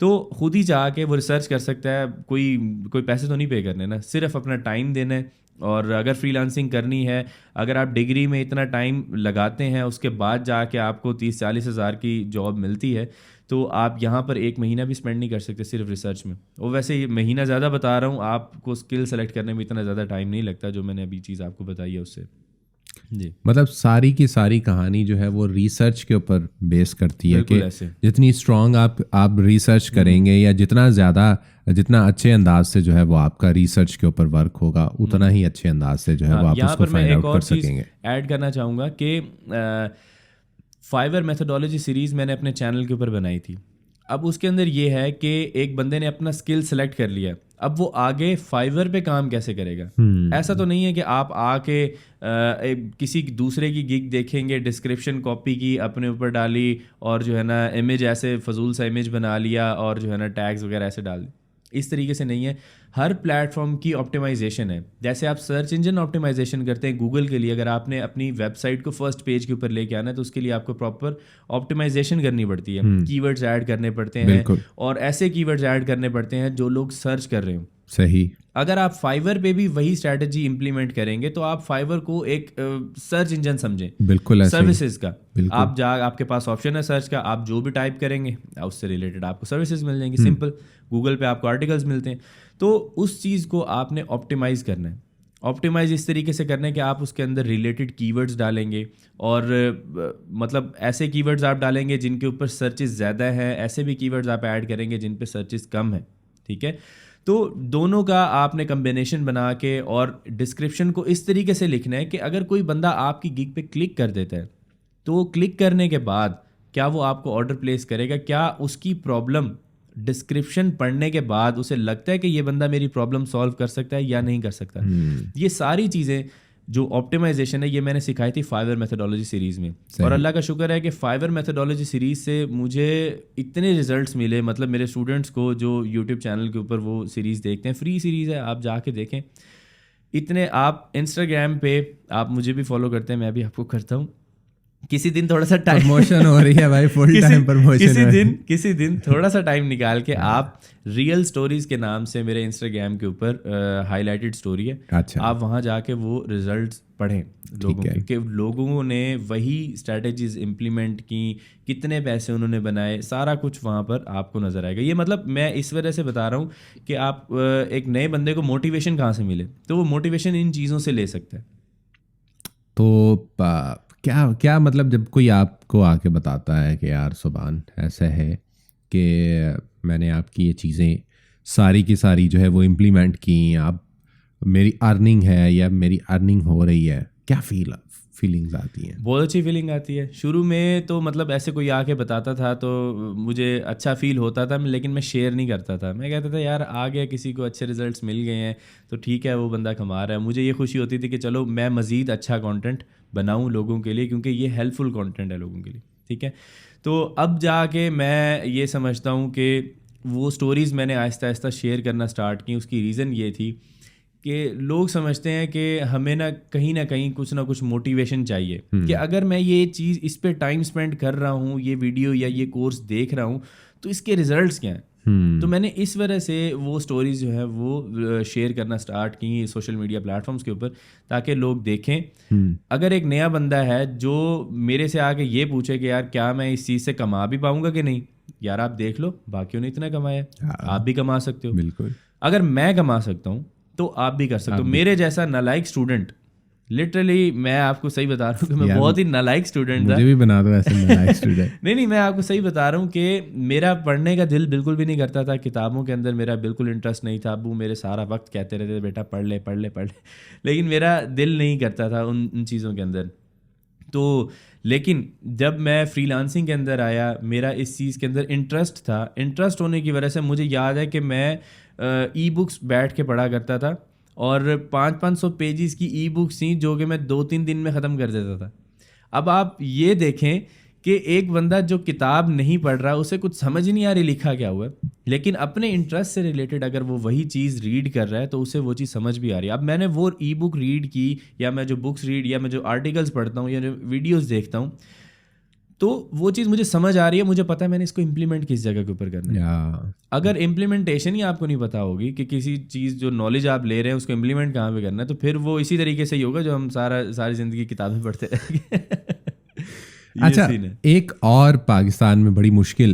تو خود ہی چاہ کے وہ ریسرچ کر سکتا ہے. کوئی پیسے تو نہیں پے کرنے نا, صرف اپنا ٹائم دینا ہے. اور اگر فری لانسنگ کرنی ہے, اگر آپ ڈگری میں اتنا ٹائم لگاتے ہیں اس کے بعد جا کے آپ کو 30-40 ہزار کی جاب ملتی ہے, تو آپ یہاں پر 1 مہینہ بھی اسپینڈ نہیں کر سکتے صرف ریسرچ میں. اور ویسے یہ مہینہ زیادہ بتا رہا ہوں, آپ کو اسکل سلیکٹ کرنے میں اتنا زیادہ ٹائم نہیں لگتا جو میں نے ابھی چیز آپ کو بتائی ہے اس سے. جی مطلب ساری کی ساری کہانی جو ہے وہ ریسرچ کے اوپر بیس کرتی ہے کہ جتنی اسٹرانگ آپ ریسرچ کریں گے یا جتنا اچھے انداز سے جو ہے وہ آپ کا ریسرچ کے اوپر ورک ہوگا اتنا ہی اچھے انداز سے جو ہے وہ آپ اس کو فائنڈ آؤٹ کر سکیں گے. ایڈ کرنا چاہوں گا کہ فائیور میتھڈالوجی سیریز میں نے اپنے چینل کے اوپر بنائی تھی. اب اس کے اندر یہ ہے کہ ایک بندے نے اپنا اسکل سلیکٹ کر لیا, اب وہ آگے فائیور پہ کام کیسے کرے گا. ایسا تو نہیں ہے کہ آپ آ کے کسی دوسرے کی گگ دیکھیں گے, ڈسکرپشن کاپی کی اپنے اوپر ڈالی اور جو ہے نا امیج ایسے فضول سا امیج بنا لیا اور جو ہے نا ٹیگز وغیرہ ایسے ڈال دی. اس طریقے سے نہیں ہے. ہر پلیٹ فارم کی آپٹیمائزیشن ہے. جیسے آپ سرچ انجن آپٹیمائزیشن کرتے ہیں گوگل کے لیے, اگر آپ نے اپنی ویب سائٹ کو فرسٹ پیج کے اوپر لے کے آنا ہے تو اس کے لیے آپ کو پراپر آپٹیمائزیشن کرنی پڑتی ہے, کی ورڈز ایڈ کرنے پڑتے ہیں اور ایسے کی ورڈز ایڈ کرنے پڑتے ہیں جو لوگ سرچ کر رہے ہوں. صحیح. اگر آپ فائیور پہ بھی وہی اسٹریٹجی امپلیمنٹ کریں گے تو آپ فائیور کو ایک سرچ انجن سمجھیں, بالکل سروسز کا. آپ کے پاس آپشن ہے سرچ کا, آپ جو بھی ٹائپ کریں گے اس سے ریلیٹڈ آپ کو سروسز مل جائیں گی. سمپل. گوگل پہ آپ کو آرٹیکلز ملتے ہیں. تو اس چیز کو آپ نے آپٹیمائز کرنا ہے. آپٹیمائز اس طریقے سے کرنا ہے کہ آپ اس کے اندر ریلیٹڈ کی ورڈز ڈالیں گے اور مطلب ایسے کی ورڈز آپ ڈالیں گے جن کے اوپر سرچز زیادہ ہیں, ایسے بھی کی ورڈز آپ ایڈ کریں گے جن پہ سرچز کم ہیں. ٹھیک ہے. تو دونوں کا آپ نے کمبینیشن بنا کے اور ڈسکرپشن کو اس طریقے سے لکھنا ہے کہ اگر کوئی بندہ آپ کی گگ پہ کلک کر دیتا ہے تو وہ کلک کرنے کے بعد کیا وہ آپ کو آرڈر پلیس کرے گا, کیا اس کی پرابلم ڈسکرپشن پڑھنے کے بعد اسے لگتا ہے کہ یہ بندہ میری پرابلم سالو کر سکتا ہے یا نہیں کر سکتا. یہ ساری چیزیں جو آپٹیمائزیشن ہے یہ میں نے سکھائی تھی فائیور میتھڈالوجی سیریز میں. اور اللہ کا شکر ہے کہ فائیور میتھڈالوجی سیریز سے مجھے اتنے ریزلٹس ملے. مطلب میرے اسٹوڈنٹس کو جو یوٹیوب چینل کے اوپر وہ سیریز دیکھتے ہیں, فری سیریز ہے, آپ جا کے دیکھیں. اتنے آپ انسٹاگرام پہ آپ مجھے بھی فالو کرتے ہیں, میں بھی آپ کو کرتا ہوں. کسی دن تھوڑا سا ٹائم پروموشن ہو رہی ہے بھائی, فل ٹائم پروموشن. کسی دن تھوڑا سا ٹائم نکال کے آپ ریئل سٹوریز کے نام سے میرے انسٹاگرام کے اوپر ہائی لائٹڈ سٹوری ہے, آپ وہاں جا کے وہ ریزلٹس پڑھیں لوگوں کے, کہ لوگوں نے وہی اسٹریٹجیز امپلیمنٹ کی, کتنے پیسے انہوں نے بنائے, سارا کچھ وہاں پر آپ کو نظر آئے گا. یہ مطلب میں اس وجہ سے بتا رہا ہوں کہ آپ ایک نئے بندے کو موٹیویشن کہاں سے ملے, تو وہ موٹیویشن ان چیزوں سے لے سکتا ہے. تو کیا مطلب جب کوئی آپ کو آ کے بتاتا ہے کہ یار سبحان ایسا ہے کہ میں نے آپ کی یہ چیزیں ساری کی ساری جو ہے وہ امپلیمنٹ کی, آپ میری ارننگ ہے یا میری ارننگ ہو رہی ہے, کیا فیلنگز آتی ہیں؟ بہت اچھی فیلنگ آتی ہے. شروع میں تو مطلب ایسے کوئی آ کے بتاتا تھا تو مجھے اچھا فیل ہوتا تھا, لیکن میں شیئر نہیں کرتا تھا. میں کہتا تھا یار آ گیا, کسی کو اچھے ریزلٹس مل گئے ہیں تو ٹھیک ہے, وہ بندہ کما رہا ہے. مجھے یہ خوشی ہوتی تھی کہ چلو میں مزید اچھا کانٹینٹ بناؤں لوگوں کے لیے, کیونکہ یہ ہیلپ فل کانٹینٹ ہے لوگوں کے لیے. ٹھیک ہے. تو اب جا کے میں یہ سمجھتا ہوں کہ وہ سٹوریز میں نے آہستہ آہستہ شیئر کرنا سٹارٹ کی. اس کی ریزن یہ تھی کہ لوگ سمجھتے ہیں کہ ہمیں نہ کہیں کچھ نہ کچھ موٹیویشن چاہیے, کہ اگر میں یہ چیز اس پہ ٹائم اسپینڈ کر رہا ہوں, یہ ویڈیو یا یہ کورس دیکھ رہا ہوں, تو اس کے ریزلٹس کیا ہیں. تو میں نے اس وجہ سے وہ سٹوریز جو ہے وہ شیئر کرنا سٹارٹ کی سوشل میڈیا پلیٹ فارمس کے اوپر, تاکہ لوگ دیکھیں. اگر ایک نیا بندہ ہے جو میرے سے آ کے یہ پوچھے کہ یار کیا میں اس چیز سے کما بھی پاؤں گا کہ نہیں, یار آپ دیکھ لو باقیوں نے اتنا کمایا, آپ بھی کما سکتے ہو. بالکل. اگر میں کما سکتا ہوں تو آپ بھی کر سکتے ہو. میرے جیسا نالائق اسٹوڈنٹ, لٹرلی میں آپ کو صحیح بتا رہا ہوں کہ میں بہت ہی نالائق اسٹوڈنٹ تھا. مجھے بھی بنا دو ایسے نالائق اسٹوڈنٹ. نہیں میں آپ کو صحیح بتا رہا ہوں کہ میرا پڑھنے کا دل بالکل بھی نہیں کرتا تھا, کتابوں کے اندر میرا بالکل انٹرسٹ نہیں تھا. ابو میرے سارا وقت کہتے رہتے تھے بیٹا پڑھ لے, لیکن میرا دل نہیں کرتا تھا ان چیزوں کے اندر. تو لیکن جب میں فری لانسنگ کے اندر آیا, میرا اس چیز کے اندر انٹرسٹ تھا. انٹرسٹ ہونے کی وجہ سے مجھے یاد ہے کہ میں ای بکس بیٹھ کے پڑھا کرتا تھا, اور 500 پیجز کی ای بکس تھیں جو کہ میں 2-3 دن میں ختم کر دیتا تھا. اب آپ یہ دیکھیں کہ ایک بندہ جو کتاب نہیں پڑھ رہا, اسے کچھ سمجھ نہیں آ رہی لکھا کیا ہوا ہے, لیکن اپنے انٹرسٹ سے ریلیٹڈ اگر وہ وہی چیز ریڈ کر رہا ہے تو اسے وہ چیز سمجھ بھی آ رہی ہے. اب میں نے وہ ای بک ریڈ کی, یا میں جو بکس ریڈ, یا میں جو آرٹیکلس پڑھتا ہوں, یا جو ویڈیوز دیکھتا ہوں, تو وہ چیز مجھے سمجھ آ رہی ہے. مجھے پتا ہے میں نے اس کو امپلیمنٹ کس جگہ کے اوپر کرنا ہے. اگر امپلیمنٹیشن ہی آپ کو نہیں پتا ہوگی کہ کسی چیز جو نالج آپ لے رہے ہیں اس کو امپلیمنٹ کہاں پہ کرنا ہے, تو پھر وہ اسی طریقے سے ہی ہوگا جو ہم ساری زندگی کتابیں پڑھتے رہیں گے. اچھا, ایک اور پاکستان میں بڑی مشکل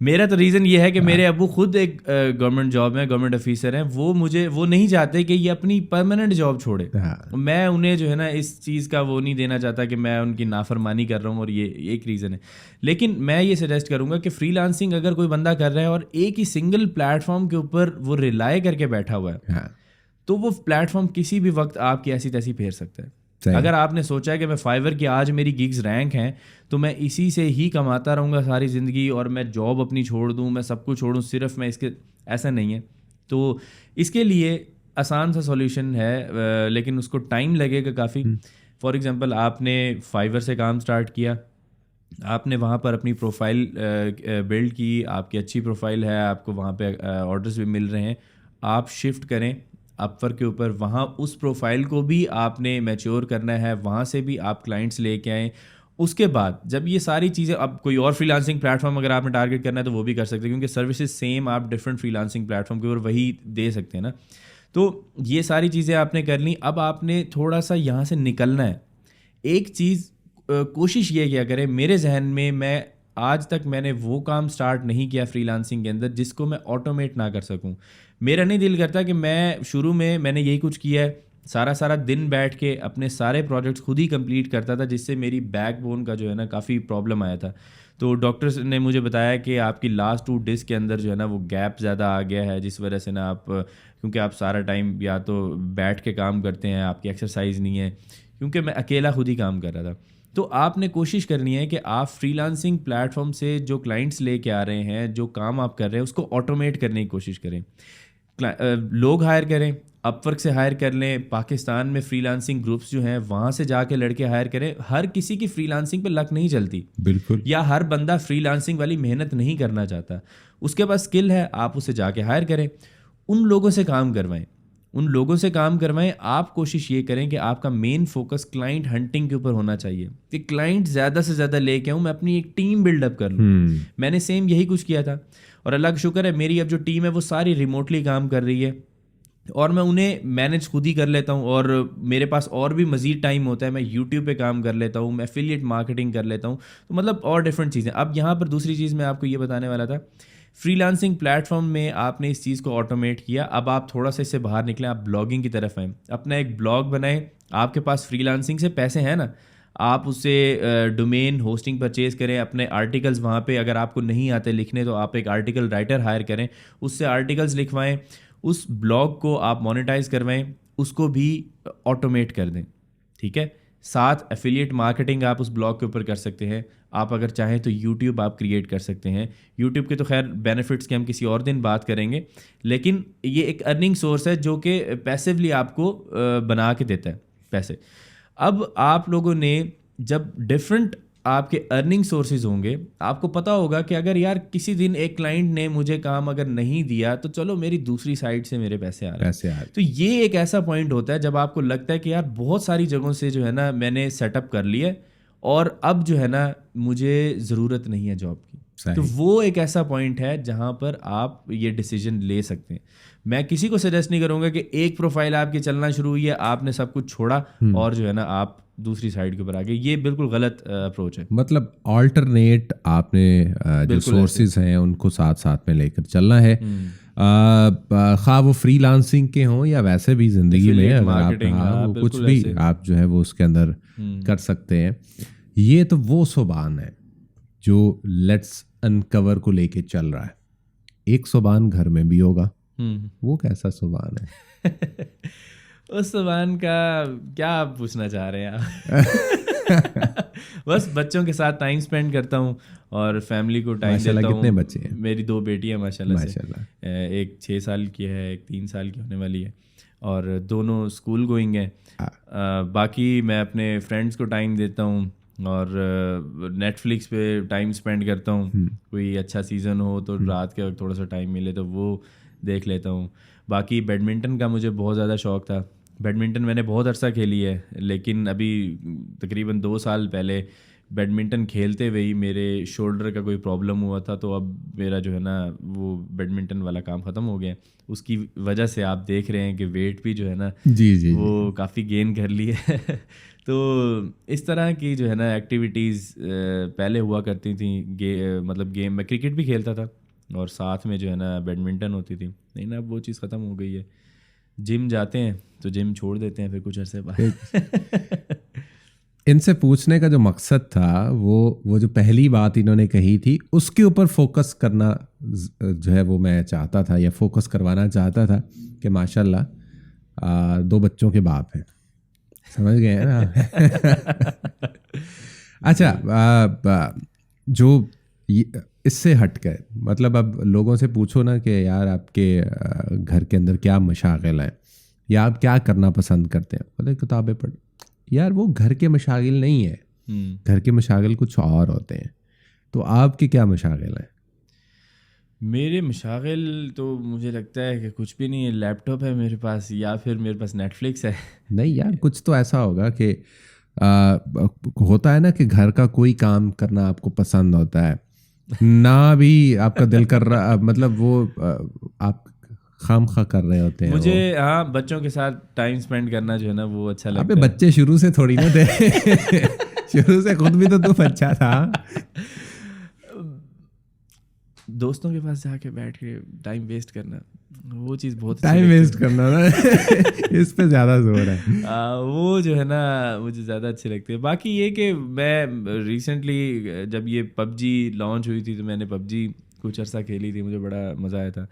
میرا تو ریزن یہ ہے کہ میرے ابو خود ایک گورنمنٹ جاب میں گورنمنٹ آفیسر ہیں, وہ نہیں چاہتے کہ یہ اپنی پرماننٹ جاب چھوڑے. میں انہیں جو ہے نا اس چیز کا وہ نہیں دینا چاہتا کہ میں ان کی نافرمانی کر رہا ہوں, اور یہ ایک ریزن ہے. لیکن میں یہ سجیسٹ کروں گا کہ فری لانسنگ اگر کوئی بندہ کر رہا ہے اور ایک ہی سنگل پلیٹ فارم کے اوپر وہ ریلائی کر کے بیٹھا ہوا ہے, تو وہ پلیٹ فارم کسی بھی وقت آپ کی ایسی تیسی پھیر سکتا ہے. اگر آپ نے سوچا ہے کہ میں فائیور کی آج میری گیگز رینک ہیں تو میں اسی سے ہی کماتا رہوں گا ساری زندگی, اور میں جاب اپنی چھوڑ دوں, میں سب کچھ چھوڑوں صرف میں اس کے, ایسا نہیں ہے. تو اس کے لیے آسان سا سولوشن ہے, لیکن اس کو ٹائم لگے گا کافی. فار ایگزامپل آپ نے فائیور سے کام سٹارٹ کیا, آپ نے وہاں پر اپنی پروفائل بلڈ کی, آپ کی اچھی پروفائل ہے, آپ کو وہاں پہ آرڈرز بھی مل رہے ہیں, آپ شفٹ کریں اپ ورک کے اوپر. وہاں اس پروفائل کو بھی آپ نے میچور کرنا ہے, وہاں سے بھی آپ کلائنٹس لے کے آئیں. اس کے بعد جب یہ ساری چیزیں, اب کوئی اور فری لانسنگ پلیٹ فارم اگر آپ نے ٹارگیٹ کرنا ہے تو وہ بھی کر سکتے ہیں, کیونکہ سروسز سیم آپ different free lancing plate form کے اوپر وہی دے سکتے ہیں نا. تو یہ ساری چیزیں آپ نے کر لیں. اب آپ نے تھوڑا سا یہاں سے نکلنا ہے. ایک چیز کوشش یہ کیا کریں, میرے ذہن میں آج تک میں نے وہ کام سٹارٹ نہیں کیا فری لانسنگ کے اندر جس کو میں آٹومیٹ نہ کر سکوں. میرا نہیں دل کرتا کہ میں شروع میں نے یہی کچھ کیا ہے, سارا دن بیٹھ کے اپنے سارے پروجیکٹس خود ہی کمپلیٹ کرتا تھا, جس سے میری بیک بون کا جو ہے نا کافی پرابلم آیا تھا. تو ڈاکٹرز نے مجھے بتایا کہ آپ کی لاسٹ 2 ڈسک کے اندر جو ہے نا وہ گیپ زیادہ آ گیا ہے, جس وجہ سے نا آپ, کیونکہ آپ سارا ٹائم یا تو بیٹھ کے کام کرتے ہیں, آپ کی ایکسرسائز نہیں ہے, کیونکہ میں اکیلا خود ہی کام کر رہا تھا. تو آپ نے کوشش کرنی ہے کہ آپ فری لانسنگ پلیٹ فارم سے جو کلائنٹس لے کے آ رہے ہیں, جو کام آپ کر رہے ہیں, اس کو آٹومیٹ کرنے کی کوشش کریں. لوگ ہائر کریں, اپ ورک سے ہائر کر لیں, پاکستان میں فری لانسنگ گروپس جو ہیں وہاں سے جا کے لڑکے ہائر کریں. ہر کسی کی فری لانسنگ پہ لک نہیں چلتی, بالکل, یا ہر بندہ فری لانسنگ والی محنت نہیں کرنا چاہتا. اس کے پاس اسکل ہے, آپ اسے جا کے ہائر کریں, ان لوگوں سے کام کروائیں. آپ کوشش یہ کریں کہ آپ کا مین فوکس کلائنٹ ہنٹنگ کے اوپر ہونا چاہیے, کہ کلائنٹ زیادہ سے زیادہ لے کے آؤں, میں اپنی ایک ٹیم بلڈ اپ کر لوں. میں نے سیم یہی کچھ کیا تھا, اور اللہ کا شکر ہے میری اب جو ٹیم ہے وہ ساری ریموٹلی کام کر رہی ہے, اور میں انہیں مینیج خود ہی کر لیتا ہوں. اور میرے پاس اور بھی مزید ٹائم ہوتا ہے, میں یوٹیوب پہ کام کر لیتا ہوں, میں ایفیلیٹ مارکیٹنگ کر لیتا ہوں, تو مطلب اور ڈفرینٹ چیزیں. اب یہاں پر دوسری چیز میں آپ کو یہ بتانے والا تھا, فری لانسنگ پلیٹ فارم میں آپ نے اس چیز کو آٹومیٹ کیا, اب آپ تھوڑا سا اس سے باہر نکلیں, آپ بلاگنگ کی طرف آئیں, اپنا ایک بلاگ بنائیں. آپ کے پاس فری لانسنگ سے پیسے ہیں نا, آپ اس سے ڈومین ہوسٹنگ پرچیز کریں, اپنے آرٹیکلز وہاں پہ, اگر آپ کو نہیں آتے لکھنے تو آپ ایک آرٹیکل رائٹر ہائر کریں, اس سے آرٹیکلز لکھوائیں, اس بلاگ کو آپ مونیٹائز کروائیں, اس کو بھی آٹومیٹ کر دیں. ٹھیک ہے, ساتھ ایفیلیٹ مارکیٹنگ آپ اس بلاگ کے اوپر کر سکتے ہیں. آپ اگر چاہیں تو یوٹیوب آپ کریٹ کر سکتے ہیں. یوٹیوب کے تو خیر بینیفٹس کے ہم کسی اور دن بات کریں گے, لیکن یہ ایک ارننگ سورس ہے جو کہ پیسیولی آپ کو بنا کے دیتا ہے پیسے. اب آپ لوگوں نے جب ڈفرینٹ آپ کے ارننگ سورسز ہوں گے, آپ کو پتہ ہوگا کہ اگر یار کسی دن ایک کلائنٹ نے مجھے کام اگر نہیں دیا تو چلو میری دوسری سائڈ سے میرے پیسے آ رہے ہیں. تو یہ ایک ایسا پوائنٹ ہوتا ہے جب آپ کو لگتا ہے کہ یار بہت ساری جگہوں سے جو ہے نا میں نے سیٹ اپ کر لی ہے, اور اب جو ہے نا مجھے ضرورت نہیں ہے جاب کی. تو وہ ایک ایسا پوائنٹ ہے جہاں پر آپ یہ ڈیسیجن لے سکتے ہیں. میں کسی کو سجیسٹ نہیں کروں گا کہ ایک پروفائل آپ کی چلنا شروع ہوئی ہے, آپ نے سب کچھ چھوڑا اور جو ہے نا آپ دوسری سائڈ کے اوپر آ گئے. یہ بالکل غلط اپروچ ہے. مطلب آلٹرنیٹ آپ نے جو سورسز ہیں ان کو ساتھ ساتھ میں لے کر چلنا ہے, خواہ وہ فری لانسنگ کے ہوں یا ویسے بھی زندگی میں اگر آپ کچھ بھی آپ جو ہے وہ اس کے اندر کر سکتے ہیں. یہ تو وہ سبحان ہے جو لیٹس انکور کو لے کے چل رہا ہے. ایک سبحان گھر میں بھی ہوگا, وہ کیسا سبحان ہے؟ اس زبان کا کیا آپ پوچھنا چاہ رہے ہیں آپ؟ بس بچوں کے ساتھ ٹائم اسپینڈ کرتا ہوں اور فیملی کو ٹائم دیتا ہوں. کتنے بچے ہیں؟ میری 2 بیٹی ہیں ماشاء اللہ سے, ایک 6 سال کی ہے, ایک 3 سال کی ہونے والی ہے, اور دونوں اسکول گوئنگ ہیں. باقی میں اپنے فرینڈس کو ٹائم دیتا ہوں, اور نیٹ فلکس پہ ٹائم اسپینڈ کرتا ہوں. کوئی اچھا سیزن ہو تو رات کے وقت تھوڑا سا ٹائم ملے تو وہ دیکھ لیتا ہوں. باقی بیڈمنٹن کا مجھے بہت زیادہ شوق تھا. بیڈمنٹن میں نے بہت عرصہ کھیلی ہے, لیکن ابھی تقریباً 2 سال پہلے بیڈمنٹن کھیلتے ہوئے ہی میرے شولڈر کا کوئی پرابلم ہوا تھا, تو اب میرا جو ہے نا وہ بیڈمنٹن والا کام ختم ہو گیا. اس کی وجہ سے آپ دیکھ رہے ہیں کہ ویٹ بھی جو ہے نا جی وہ کافی گین کر لی ہے. تو اس طرح کی جو ہے نا ایکٹیویٹیز پہلے ہوا کرتی تھیں. مطلب گیم میں کرکٹ بھی کھیلتا تھا اور ساتھ میں جو ہے نا بیڈمنٹن ہوتی تھی, لیکن اب وہ چیز ختم ہو گئی ہے. جم جاتے ہیں تو جم چھوڑ دیتے ہیں پھر کچھ عرصے بعد. ان سے پوچھنے کا جو مقصد تھا وہ جو پہلی بات انہوں نے کہی تھی اس کے اوپر فوکس کرنا جو ہے وہ میں چاہتا تھا, یا فوکس کروانا چاہتا تھا کہ ماشاء اللہ 2 بچوں کے باپ ہیں, سمجھ گئے ہیں نا. اچھا, جو اس سے ہٹ کر مطلب اب لوگوں سے پوچھو نا کہ یار آپ کے گھر کے اندر کیا مشاغل ہیں یا آپ کیا کرنا پسند کرتے ہیں, بولے کتابیں پڑھ. یار وہ گھر کے مشاغل نہیں ہے, گھر کے مشاغل کچھ اور ہوتے ہیں. تو آپ کے کیا مشاغل ہیں؟ میرے مشاغل تو مجھے لگتا ہے کہ کچھ بھی نہیں ہے. لیپ ٹاپ ہے میرے پاس, یا پھر میرے پاس نیٹ فلکس ہے. نہیں یار, کچھ تو ایسا ہوگا کہ ہوتا ہے نا کہ گھر کا کوئی کام کرنا آپ کو پسند ہوتا ہے, نہ بھی آپ کا دل کر رہا, مطلب وہ آپ خام خواہ کر رہے ہوتے ہیں. مجھے ہاں بچوں کے ساتھ ٹائم اسپینڈ کرنا جو ہے نا وہ اچھا لگتا ہے. بچے شروع سے تھوڑی نہ تھے, شروع سے خود بھی تو بچہ تھا. دوستوں کے پاس جا کے بیٹھ کے ٹائم ویسٹ کرنا, وہ چیز بہت ٹائم ویسٹ کرنا نا, اس پہ زیادہ زور ہے. وہ جو ہے نا مجھے زیادہ اچھی لگتی ہے. باقی یہ کہ میں ریسنٹلی جب یہ پب جی لانچ ہوئی تھی تو میں نے پب جی کچھ عرصہ کھیلی تھی, مجھے بڑا مزہ آیا تھا.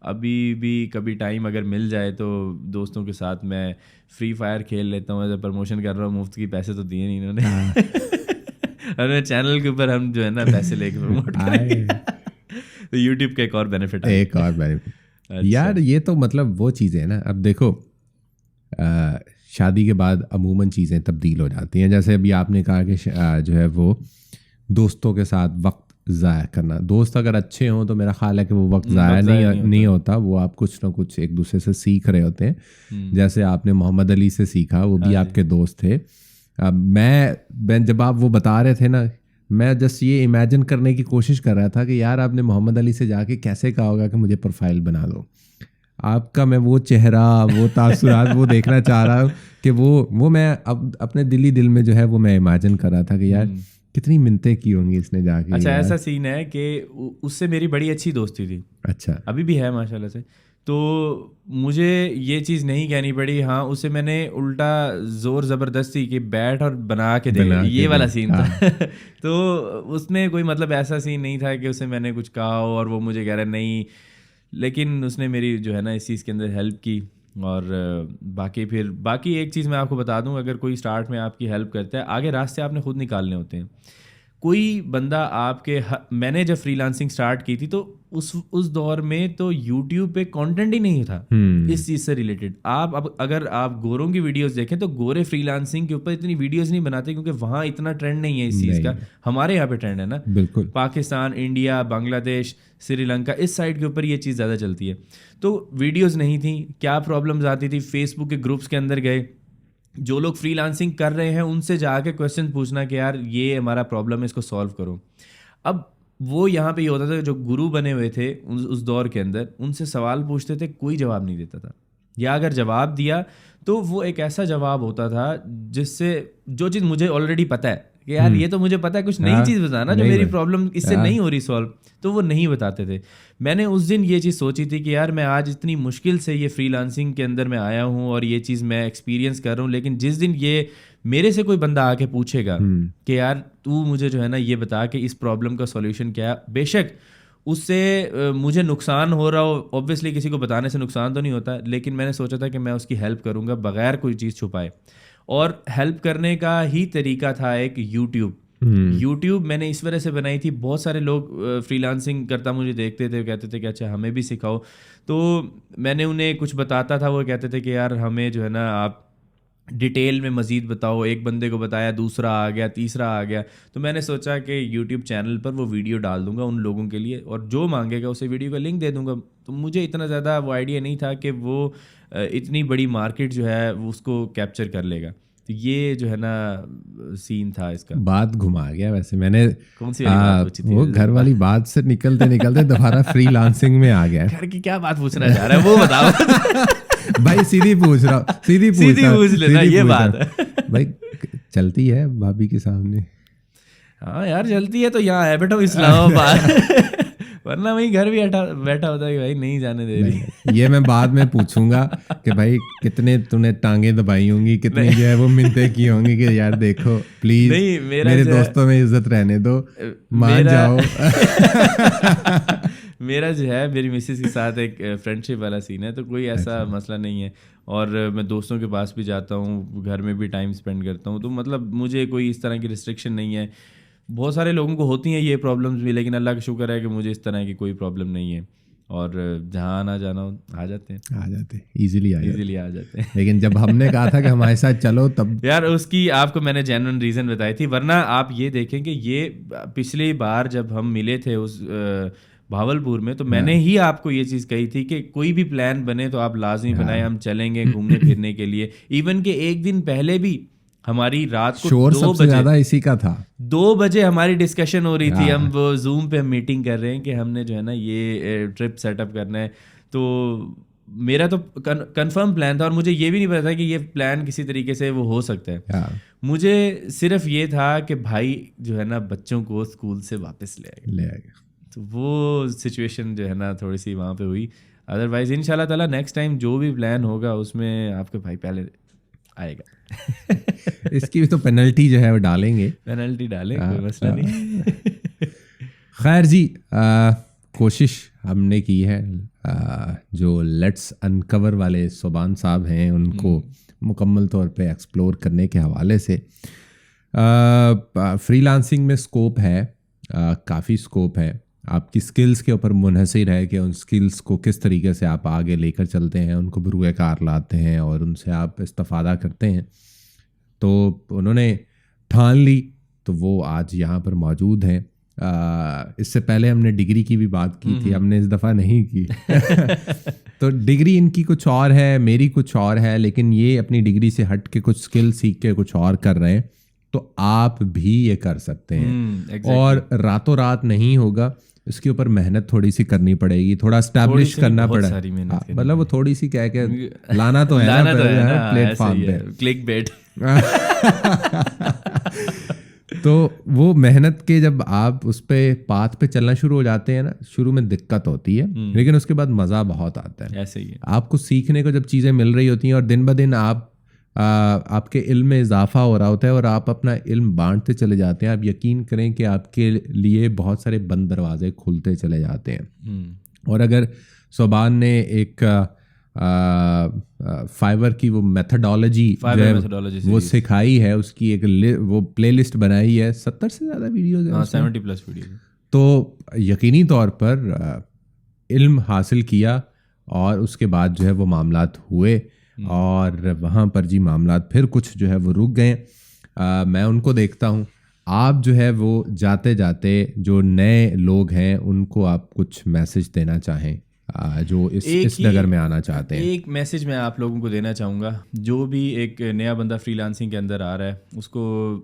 ابھی بھی کبھی ٹائم اگر مل جائے تو دوستوں کے ساتھ میں فری فائر کھیل لیتا ہوں. ایز اے پروموشن کر رہا ہوں, مفت کی پیسے تو دیے نہیں انہوں نے, اور میں چینل کے اوپر ہم جو ہے نا پیسے لے کے پروموٹ کریں گے. تو یوٹیوب کا ایک اور بینیفٹ ہے. ایک اور بینیفٹ یار, یہ تو مطلب وہ چیزیں ہیں نا. اب دیکھو شادی کے بعد عموماً چیزیں تبدیل ہو جاتی ہیں. جیسے ابھی آپ نے کہا کہ جو ہے وہ دوستوں کے ساتھ وقت ضائع کرنا. دوست اگر اچھے ہوں تو میرا خیال ہے کہ وہ وقت ضائع نہیں ہوتا, وہ آپ کچھ نہ کچھ ایک دوسرے سے سیکھ رہے ہوتے ہیں. جیسے آپ نے محمد علی سے سیکھا, وہ بھی آپ کے دوست تھے. میں جب آپ وہ بتا رہے تھے نا, میں جسٹ یہ امیجن کرنے کی کوشش کر رہا تھا کہ یار آپ نے محمد علی سے جا کے کیسے کہا ہوگا کہ مجھے پروفائل بنا دو. آپ کا میں وہ چہرہ, وہ تاثرات وہ دیکھنا چاہ رہا ہوں کہ وہ میں اب اپنے دل میں جو ہے وہ میں امیجن کر رہا تھا کہ یار کتنی منتیں کی ہوں گی اس نے جا کے. اچھا ایسا سین ہے کہ اس سے میری بڑی اچھی دوستی تھی. اچھا, ابھی بھی ہے ماشاء اللہ سے. تو مجھے یہ چیز نہیں کہنی پڑی. ہاں اسے میں نے الٹا زور زبردستی کہ بیٹھ اور بنا کے دے, یہ والا سین تھا. تو اس میں کوئی مطلب ایسا سین نہیں تھا کہ اسے میں نے کچھ کہا ہو اور وہ مجھے کہہ رہا نہیں, لیکن اس نے میری جو ہے نا اس چیز کے اندر ہیلپ کی. اور باقی ایک چیز میں آپ کو بتا دوں, اگر کوئی اسٹارٹ میں آپ کی ہیلپ کرتا ہے, آگے راستے آپ نے خود نکالنے ہوتے ہیں. کوئی بندہ آپ کے, میں نے جب فری لانسنگ اسٹارٹ کی تھی تو اس دور میں تو یوٹیوب پہ کانٹینٹ ہی نہیں تھا اس چیز سے ریلیٹڈ. اگر آپ گوروں کی ویڈیوز دیکھیں تو گورے فری لانسنگ کے اوپر اتنی ویڈیوز نہیں بناتے کیونکہ وہاں اتنا ٹرینڈ نہیں ہے اس چیز کا. ہمارے یہاں پہ ٹرینڈ ہے نا, بالکل. پاکستان, انڈیا, بنگلہ دیش, سری لنکا, اس سائڈ کے اوپر یہ چیز زیادہ چلتی ہے. تو ویڈیوز نہیں تھیں. کیا پرابلمز آتی تھی, فیس بک کے گروپس کے اندر گئے, جو لوگ فری لانسنگ کر رہے ہیں ان سے جا کے کویشچن پوچھنا کہ یار یہ ہمارا پرابلم ہے, اس کو سالو کرو. اب وہ یہاں پہ یہ ہوتا تھا کہ جو گرو بنے ہوئے تھے اس دور کے اندر, ان سے سوال پوچھتے تھے, کوئی جواب نہیں دیتا تھا, یا اگر جواب دیا تو وہ ایک ایسا جواب ہوتا تھا جس سے جو چیز مجھے آلریڈی پتہ ہے کہ یار یہ تو مجھے پتہ ہے, کچھ نئی چیز بتانا جو میری پرابلم اس سے نہیں ہو رہی سالو, تو وہ نہیں بتاتے تھے. میں نے اس دن یہ چیز سوچی تھی کہ یار میں آج اتنی مشکل سے یہ فری لانسنگ کے اندر میں آیا ہوں اور یہ چیز میں ایکسپیرینس کر رہا ہوں, لیکن جس دن یہ میرے سے کوئی بندہ آ کے پوچھے گا کہ یار تو مجھے جو ہے نا یہ بتا کہ اس پرابلم کا سولوشن کیا ہے, بے شک اس سے مجھے نقصان ہو رہا ہو, اوبویسلی کسی کو بتانے سے نقصان تو نہیں ہوتا, لیکن میں نے سوچا تھا کہ میں اس کی ہیلپ کروں گا بغیر کوئی چیز چھپائے. اور ہیلپ کرنے کا ہی طریقہ تھا ایک یوٹیوب میں نے اس وجہ سے بنائی تھی. بہت سارے لوگ فری لانسنگ کرتا مجھے دیکھتے تھے, کہتے تھے کہ اچھا ہمیں بھی سکھاؤ. تو میں نے انہیں کچھ بتاتا تھا, وہ کہتے تھے کہ یار ہمیں جو ہے نا آپ ڈیٹیل میں مزید بتاؤ. ایک بندے کو بتایا, دوسرا آ گیا, تیسرا آ گیا. تو میں نے سوچا کہ یوٹیوب چینل پر وہ ویڈیو ڈال دوں گا ان لوگوں کے لیے, اور جو مانگے گا اسے ویڈیو کا لنک دے دوں گا. تو مجھے اتنا زیادہ وہ آئیڈیا نہیں تھا کہ وہ اتنی بڑی مارکیٹ جو ہے وہ اس کو کیپچر کر لے گا. تو یہ جو ہے نا سین تھا اس کا. بات گھما گیا ویسے. میں نے کون سی والی بات پوچھی تھی؟ وہ گھر والی بات سے نکلتے نکلتے دوبارہ فری لانسنگ میں آ گیا. گھر کی کیا بات پوچھنا چاہ رہا ہے وہ بتاؤ. بھائی سیدھی پوچھ رہا ہوں, سیدھی پوچھ لینا, یہ بات ہے بھائی. چلتی ہے بھابھی کے سامنے؟ ہاں یار چلتی ہے تو یہاں ہے بیٹھا اسلام آباد, ورنہ وہیں گھر بھی بیٹھا ہوتا ہے کہ بھائی نہیں جانے دے رہی. یہ میں بعد میں پوچھوں گا کہ بھائی کتنے تو نے ٹانگیں دبائی ہوں گی, کتنی جو ہے وہ منتیں کی ہوں گی کہ یار دیکھو پلیز میرے دوستوں میں عزت رہنے دو, مان جاؤ. میرا جو ہے میری مسز کے ساتھ ایک فرینڈ شپ والا سین ہے, تو کوئی ایسا مسئلہ نہیں ہے. اور میں دوستوں کے پاس بھی جاتا ہوں, گھر میں بھی ٹائم اسپینڈ کرتا ہوں, تو مطلب مجھے کوئی اس طرح کی ریسٹرکشن نہیں ہے. بہت سارے لوگوں کو ہوتی ہیں یہ پرابلمس بھی, لیکن اللہ کا شکر ہے کہ مجھے اس طرح کی کوئی پرابلم نہیں ہے. اور جہاں آنا جانا آ جاتے ہیں ایزیلی آ جاتے ہیں. لیکن جب ہم نے کہا تھا کہ ہمارے ساتھ چلو تب یار اس کی آپ کو میں نے جینوئن ریزن بتائی تھی. ورنہ آپ یہ دیکھیں کہ یہ پچھلی بار جب ہم ملے تھے اس بھاولپور میں, تو میں نے ہی آپ کو یہ چیز کہی تھی کہ کوئی بھی پلان بنے تو آپ لازمی بنائیں, ہم چلیں گے گھومنے پھرنے کے لیے. ایون کہ ایک دن پہلے بھی ہماری رات کو شور سب سے زیادہ اسی کا تھا, 2 بجے ہماری ڈسکشن ہو رہی تھی. ہم وہ زوم پہ ہم میٹنگ کر رہے ہیں کہ ہم نے جو ہے نا یہ ٹرپ سیٹ اپ کرنا ہے. تو میرا تو کنفرم پلان تھا, اور مجھے یہ بھی نہیں پتا تھا کہ یہ پلان کسی طریقے سے وہ ہو سکتا ہے. مجھے صرف یہ تھا کہ بھائی جو ہے نا بچوں کو اسکول سے واپس لے آئے گا. تو وہ سچویشن جو ہے نا تھوڑی سی وہاں پہ ہوئی. ادروائز ان شاء اللہ تعالیٰ نیکسٹ ٹائم جو بھی پلان ہوگا اس میں آپ کے بھائی پہلے آئے گا. اس کی بھی تو پینلٹی جو ہے وہ ڈالیں گے, پینلٹی ڈالیں, کوئی مسئلہ نہیں. خیر جی, کوشش ہم نے کی ہے. جو لیٹس انکور والے صوبان صاحب ہیں ان کو مکمل طور پہ ایکسپلور کرنے کے حوالے سے. فری لانسنگ میں اسکوپ ہے, کافی اسکوپ ہے. آپ کی سکلز کے اوپر منحصر ہے کہ ان سکلز کو کس طریقے سے آپ آگے لے کر چلتے ہیں, ان کو بروئے کار لاتے ہیں اور ان سے آپ استفادہ کرتے ہیں. تو انہوں نے ٹھان لی تو وہ آج یہاں پر موجود ہیں. اس سے پہلے ہم نے ڈگری کی بھی بات کی تھی, ہم نے اس دفعہ نہیں کی. تو ڈگری ان کی کچھ اور ہے, میری کچھ اور ہے, لیکن یہ اپنی ڈگری سے ہٹ کے کچھ سکل سیکھ کے کچھ اور کر رہے ہیں. تو آپ بھی یہ کر سکتے ہیں, اور راتوں رات نہیں ہوگا, اس کے اوپر محنت تھوڑی سی کرنی پڑے گی, تھوڑا اسٹیبلش کرنا پڑے گا. مطلب وہ تھوڑی سی کہہ کے لانا تو ہے نا پلیٹ فارم پہ, کلک بیٹ. تو وہ محنت کے جب آپ اس پہ پاتھ پہ چلنا شروع ہو جاتے ہیں نا, شروع میں دقت ہوتی ہے لیکن اس کے بعد مزہ بہت آتا ہے. ایسے ہی ہے, آپ کو سیکھنے کو جب چیزیں مل رہی ہوتی ہیں اور دن بدن آپ کے علم میں اضافہ ہو رہا ہوتا ہے اور آپ اپنا علم بانٹتے چلے جاتے ہیں, آپ یقین کریں کہ آپ کے لیے بہت سارے بند دروازے کھلتے چلے جاتے ہیں. اور اگر صوبان نے ایک فائبر کی وہ میتھڈالوجی وہ سکھائی ہے, اس کی ایک وہ پلے لسٹ بنائی ہے, 70 سے زیادہ ویڈیوز ہیں, 70+ ویڈیوز. تو یقینی طور پر علم حاصل کیا اور اس کے بعد جو ہے وہ معاملات ہوئے, اور وہاں پر جی معاملات پھر کچھ جو ہے وہ رک گئے. میں ان کو دیکھتا ہوں, آپ جو ہے وہ جاتے جاتے جو نئے لوگ ہیں ان کو آپ کچھ میسج دینا چاہیں جو اس ڈگر میں آنا چاہتے ہیں. ایک میسج میں آپ لوگوں کو دینا چاہوں گا, جو بھی ایک نیا بندہ فری لانسنگ کے اندر آ رہا ہے اس کو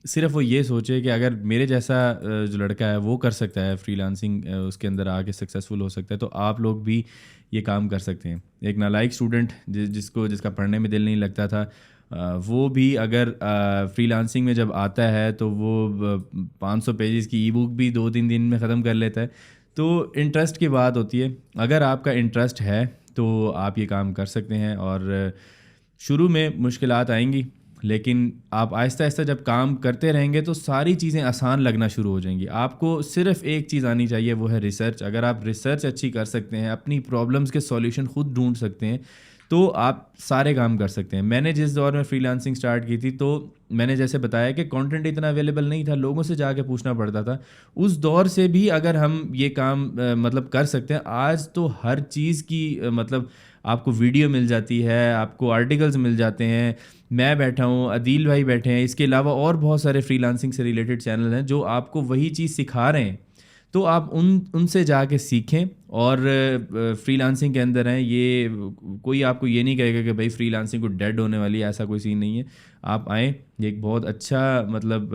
صرف وہ یہ سوچے کہ اگر میرے جیسا جو لڑکا ہے وہ کر سکتا ہے فری لانسنگ, اس کے اندر آ کے سکسیزفل ہو سکتا ہے, تو آپ لوگ بھی یہ کام کر سکتے ہیں. ایک نالائق اسٹوڈنٹ جس کا پڑھنے میں دل نہیں لگتا تھا, وہ بھی اگر فری لانسنگ میں جب آتا ہے تو وہ 500 پیجز کی ای بک بھی 2-3 دن میں ختم کر لیتا ہے. تو انٹرسٹ کی بات ہوتی ہے, اگر آپ کا انٹرسٹ ہے تو آپ یہ کام کر سکتے ہیں. اور شروع میں مشکلات آئیں گی, لیکن آپ آہستہ آہستہ جب کام کرتے رہیں گے تو ساری چیزیں آسان لگنا شروع ہو جائیں گی. آپ کو صرف ایک چیز آنی چاہیے, وہ ہے ریسرچ. اگر آپ ریسرچ اچھی کر سکتے ہیں, اپنی پرابلمس کے سولوشن خود ڈھونڈ سکتے ہیں, تو آپ سارے کام کر سکتے ہیں. میں نے جس دور میں فری لانسنگ سٹارٹ کی تھی تو میں نے جیسے بتایا کہ کانٹینٹ اتنا اویلیبل نہیں تھا, لوگوں سے جا کے پوچھنا پڑتا تھا. اس دور سے بھی اگر ہم یہ کام مطلب کر سکتے ہیں, آج تو ہر چیز کی مطلب آپ کو ویڈیو مل جاتی ہے, آپ کو آرٹیکلز مل جاتے ہیں. میں بیٹھا ہوں, عدیل بھائی بیٹھے ہیں, اس کے علاوہ اور بہت سارے فری لانسنگ سے ریلیٹڈ چینل ہیں جو آپ کو وہی چیز سکھا رہے ہیں. تو آپ ان سے جا کے سیکھیں. اور فری لانسنگ کے اندر ہیں, یہ کوئی آپ کو یہ نہیں کہے گا کہ بھائی فری لانسنگ کو ڈیڈ ہونے والی ہے, ایسا کوئی سین نہیں ہے. آپ آئیں, یہ ایک بہت اچھا مطلب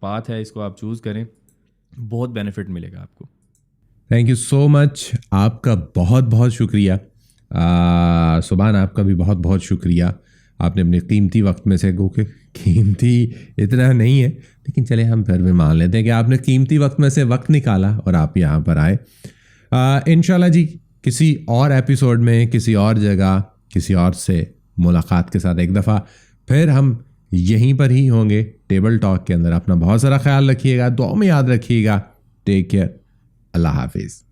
پاتھ ہے, اس کو آپ چوز کریں, بہت بینیفٹ ملے گا آپ کو. تھینک یو سو مچ. آپ کا بہت بہت شکریہ. سبحان, آپ کا بھی بہت بہت شکریہ. آپ نے اپنے قیمتی وقت میں سے, گو کہ قیمتی اتنا نہیں ہے لیکن چلے ہم پھر بھی مان لیتے ہیں کہ آپ نے قیمتی وقت میں سے وقت نکالا اور آپ یہاں پر آئے. انشاءاللہ جی کسی اور ایپیسوڈ میں, کسی اور جگہ, کسی اور سے ملاقات کے ساتھ ایک دفعہ پھر ہم یہیں پر ہی ہوں گے ٹیبل ٹاک کے اندر. اپنا بہت سارا خیال رکھیے گا, دعاؤں میں یاد رکھیے گا. Take care. اللہ حافظ.